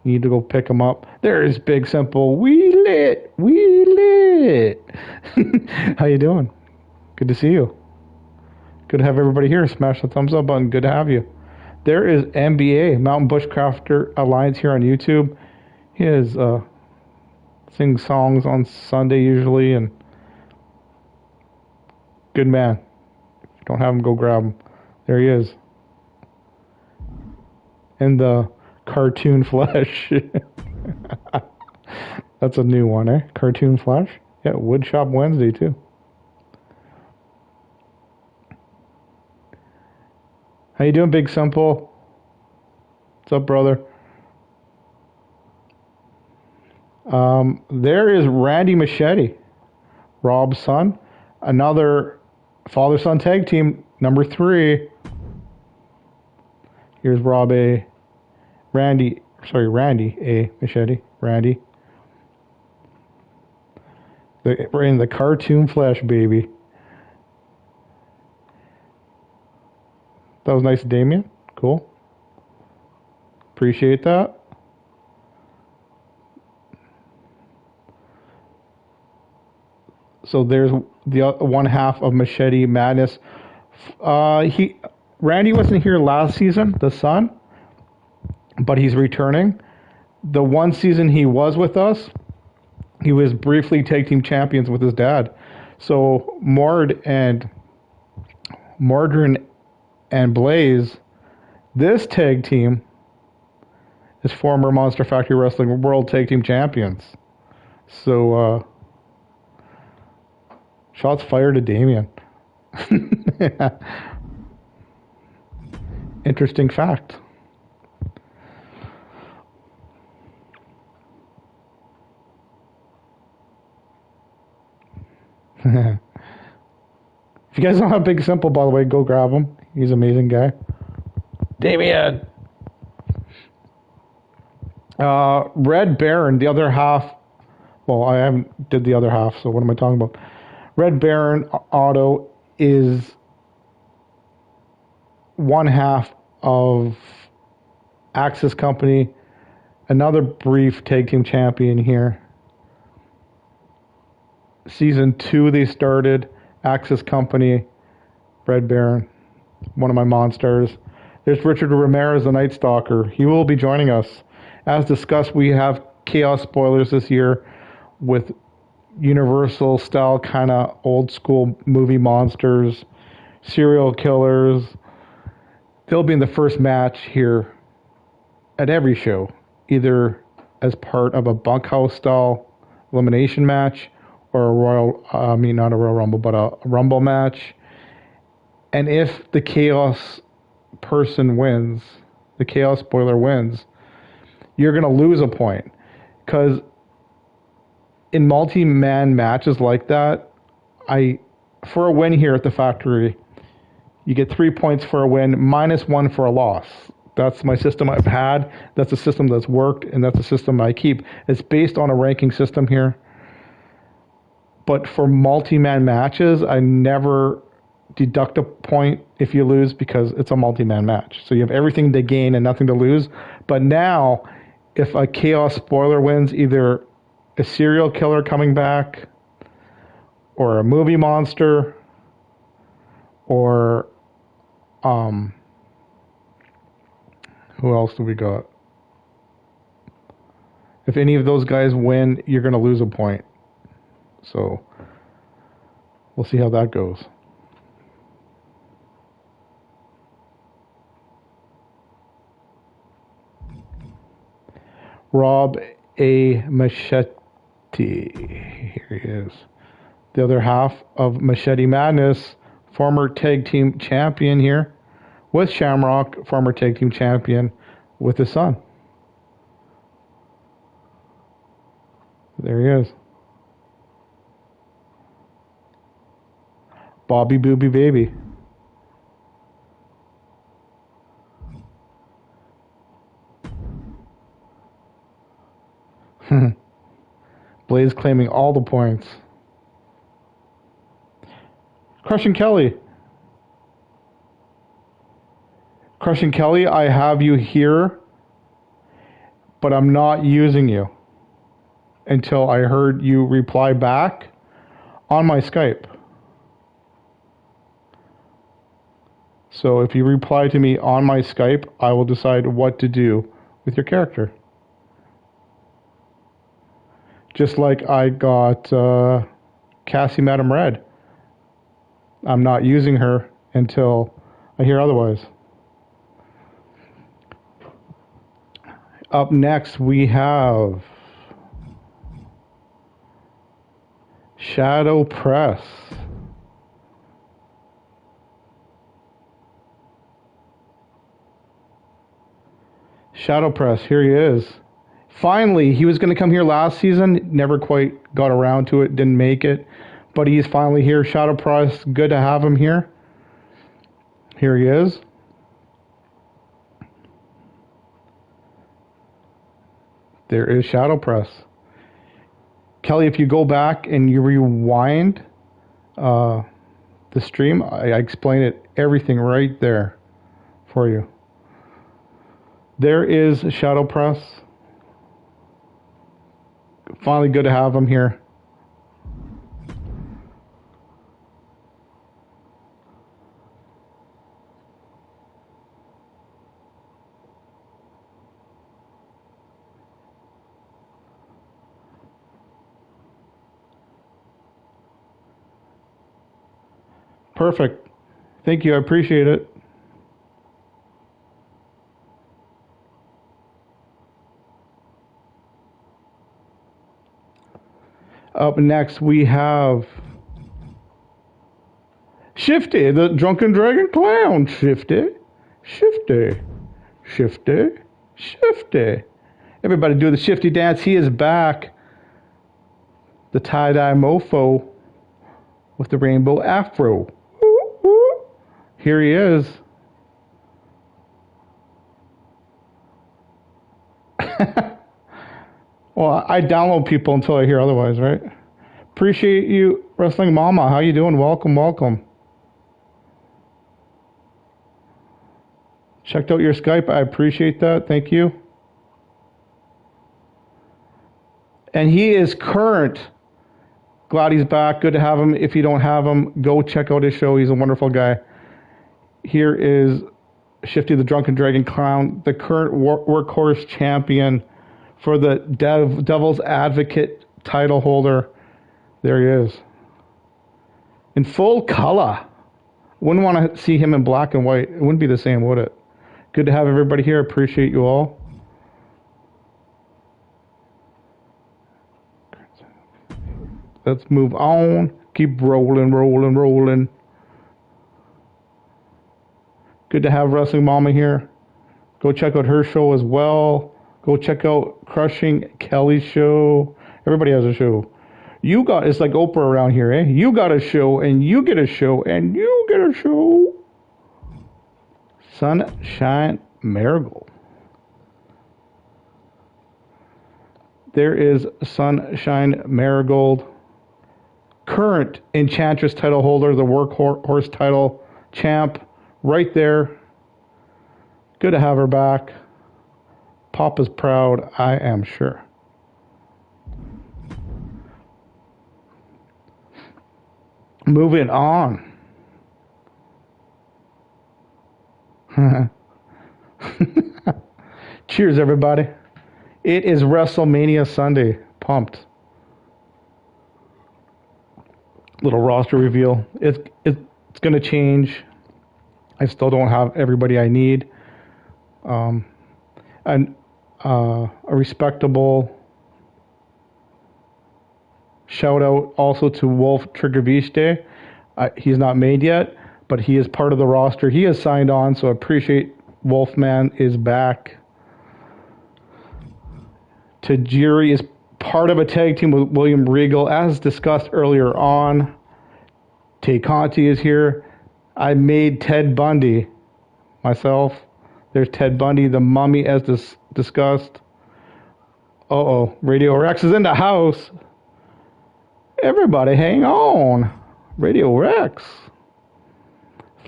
You need to go pick him up. There's Big Simple. We lit. How you doing? Good to see you. Good to have everybody here. Smash the thumbs up button. Good to have you. There is MBA, Mountain Bushcrafter Alliance, here on YouTube. He is Sings songs on Sunday usually, and good man. If you don't have him, go grab him. There he is. In the cartoon flesh. That's a new one, eh? Cartoon flesh? Yeah, Woodshop Wednesday too. How you doing, Big Simple? What's up, brother? There is Randy Machetti, Rob's son. Another father-son tag team, number 3. Here's Randy A. Machetti. Randy. We're in the cartoon flesh, baby. That was nice, Damien. Cool. Appreciate that. So there's the one half of Machetti Madness. Randy wasn't here last season, the son, but he's returning. The one season he was with us, he was briefly tag team champions with his dad. So Mordrin and Blaze, this tag team is former Monster Factory Wrestling World Tag Team Champions. So shots fired at Damien. Interesting fact. If you guys don't have Big Simple, by the way, go grab him. He's an amazing guy. Damien! Red Baron, the other half. Well, I haven't did the other half, so what am I talking about? Red Baron Auto is one half of Axis Company. Another brief tag team champion here. Season 2 they started. Axis Company, Red Baron, one of my monsters. There's Richard Ramirez, the Night Stalker. He will be joining us. As discussed, we have Chaos spoilers this year with Universal style kind of old school movie monsters, serial killers. They'll be in the first match here at every show, either as part of a bunkhouse style elimination match or not a Royal Rumble, but a Rumble match. And if the Chaos person wins, the Chaos spoiler wins, you're going to lose a point. Because in multi-man matches like that, for a win here at the factory, you get 3 points for a win, -1 for a loss. That's my system I've had. That's a system that's worked, and that's a system I keep. It's based on a ranking system here. But for multi-man matches, I never deduct a point if you lose because it's a multi-man match. So you have everything to gain and nothing to lose. But now, if a Chaos spoiler wins, either a serial killer coming back, or a movie monster, or who else do we got? If any of those guys win, you're going to lose a point. So we'll see how that goes. Rob A. Machetti. Here he is. The other half of Machetti Madness, former tag team champion here with Shamrock, former tag team champion with his son. There he is. Bobby Booby Baby. Blaze claiming all the points. Crushing Kelly. Crushing Kelly, I have you here, but I'm not using you until I heard you reply back on my Skype. So if you reply to me on my Skype, I will decide what to do with your character. Just like I got Cassie Madam Red. I'm not using her until I hear otherwise. Up next, we have Shadow Press. Shadow Press, here he is. Finally, he was going to come here last season. Never quite got around to it, didn't make it. But he's finally here. Shadow Press, good to have him here. Here he is. There is Shadow Press. Kelly, if you go back and you rewind the stream, I explain it, everything right there for you. There is Shadow Press. Finally good to have him here. Perfect. Thank you. I appreciate it. Up next, we have Shifty, the Drunken Dragon Clown. Shifty, Shifty, Shifty, Shifty. Everybody do the Shifty dance. He is back. The tie-dye mofo with the rainbow afro. Here he is. Well, I download people until I hear otherwise, right? Appreciate you, Wrestling Mama. How you doing? Welcome, welcome. Checked out your Skype. I appreciate that. Thank you. And he is current. Glad he's back. Good to have him. If you don't have him, go check out his show. He's a wonderful guy. Here is Shifty the Drunken Dragon Clown, the current workhorse champion for the Devil's Advocate title holder. There he is. In full color. Wouldn't want to see him in black and white. It wouldn't be the same, would it? Good to have everybody here. Appreciate you all. Let's move on. Keep rolling, rolling, rolling. Good to have Wrestling Mama here. Go check out her show as well. Go check out Crushing Kelly's show. Everybody has a show. It's like Oprah around here, eh? You got a show, and you get a show, and you get a show. Sunshine Marigold. There is Sunshine Marigold. Current Enchantress title holder, the Workhorse title champ. Right there. Good to have her back. Papa's proud, I am sure. Moving on. Cheers, everybody. It is WrestleMania Sunday. Pumped. Little roster reveal. It's going to change. I still don't have everybody I need. And a respectable shout out also to Wolf Triggerviste. He's not made yet, but he is part of the roster. He has signed on, so I appreciate Wolfman is back. Tajiri is part of a tag team with William Regal, as discussed earlier on. Tay Conti is here. I made Ted Bundy myself. There's Ted Bundy, the mummy, as discussed. Radio Rex is in the house. Everybody hang on. Radio Rex.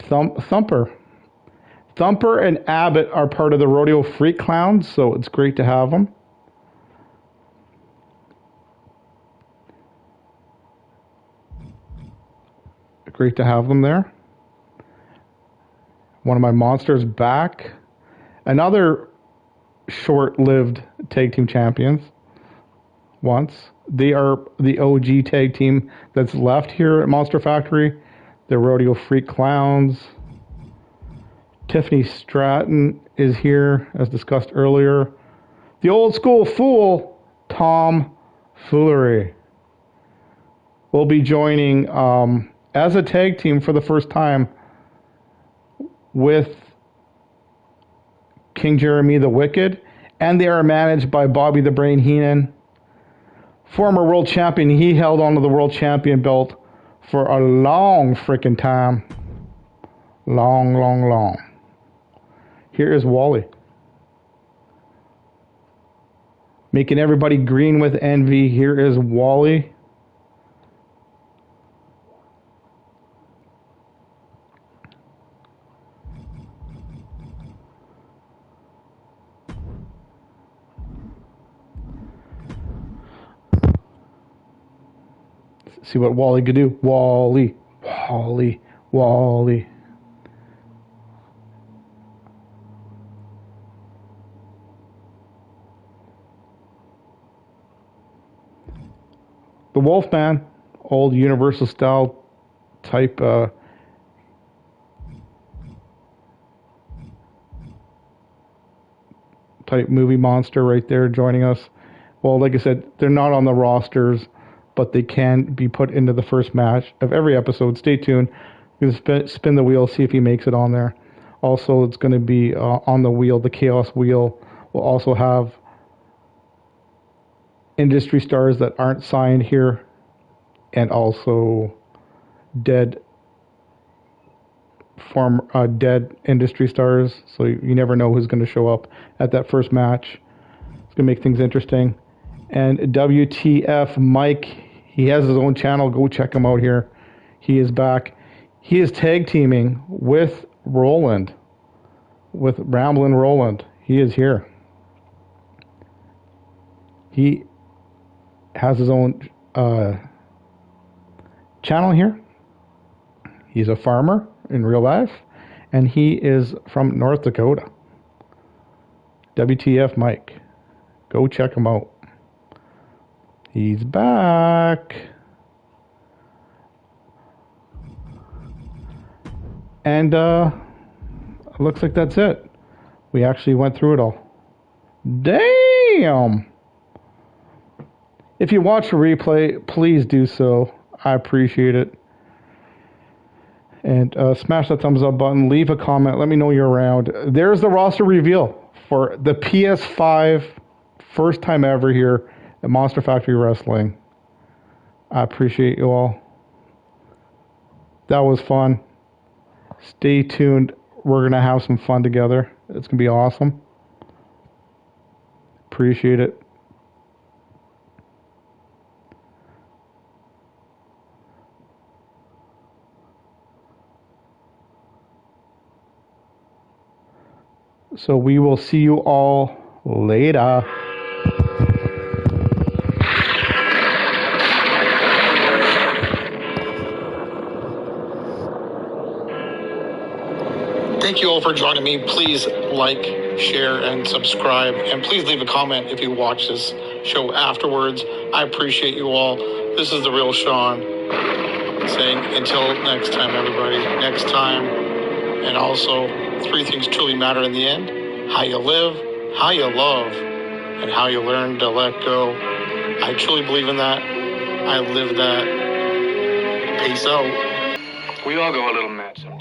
Thumper. Thumper and Abbott are part of the Rodeo Freak Clowns, so it's great to have them. Great to have them there. One of my monsters back. Another short-lived tag team champions. Once. They are the OG tag team that's left here at Monster Factory. The Rodeo Freak Clowns. Tiffany Stratton is here, as discussed earlier. The old school fool, Tom Foolery, will be joining as a tag team for the first time with King Jeremy the Wicked, and they are managed by Bobby the Brain Heenan, former world champion. He held onto the world champion belt for a long freaking time. Long. Here is Wally, making everybody green with envy. Here is Wally. See what Wally could do. Wally. The Wolfman, old Universal style type movie monster right there joining us. Well, like I said, they're not on the rosters, but they can be put into the first match of every episode. Stay tuned. You can spin the wheel, see if he makes it on there. Also, it's going to be on the wheel, the Chaos Wheel. We'll also have industry stars that aren't signed here, and also dead industry stars. So you never know who's going to show up at that first match. It's going to make things interesting. And WTF Mike, he has his own channel. Go check him out here. He is back. He is tag teaming with Roland, with Ramblin' Roland. He is here. He has his own channel here. He's a farmer in real life, and he is from North Dakota. WTF Mike. Go check him out. He's back. And looks like that's it. We actually went through it all. Damn! If you watch the replay, please do so. I appreciate it. And smash that thumbs up button. Leave a comment. Let me know you're around. There's the roster reveal for the PS5. First time ever here at Monster Factory Wrestling. I appreciate you all. That was fun. Stay tuned. We're going to have some fun together. It's going to be awesome. Appreciate it. So we will see you all later. Thank you all for joining me. Please like, share, and subscribe. And please leave a comment if you watch this show afterwards. I appreciate you all. This is The Real Sean saying until next time, everybody. Next time. And also, 3 things truly matter in the end. How you live, how you love, and how you learn to let go. I truly believe in that. I live that. Peace out. We all go a little mad sometimes.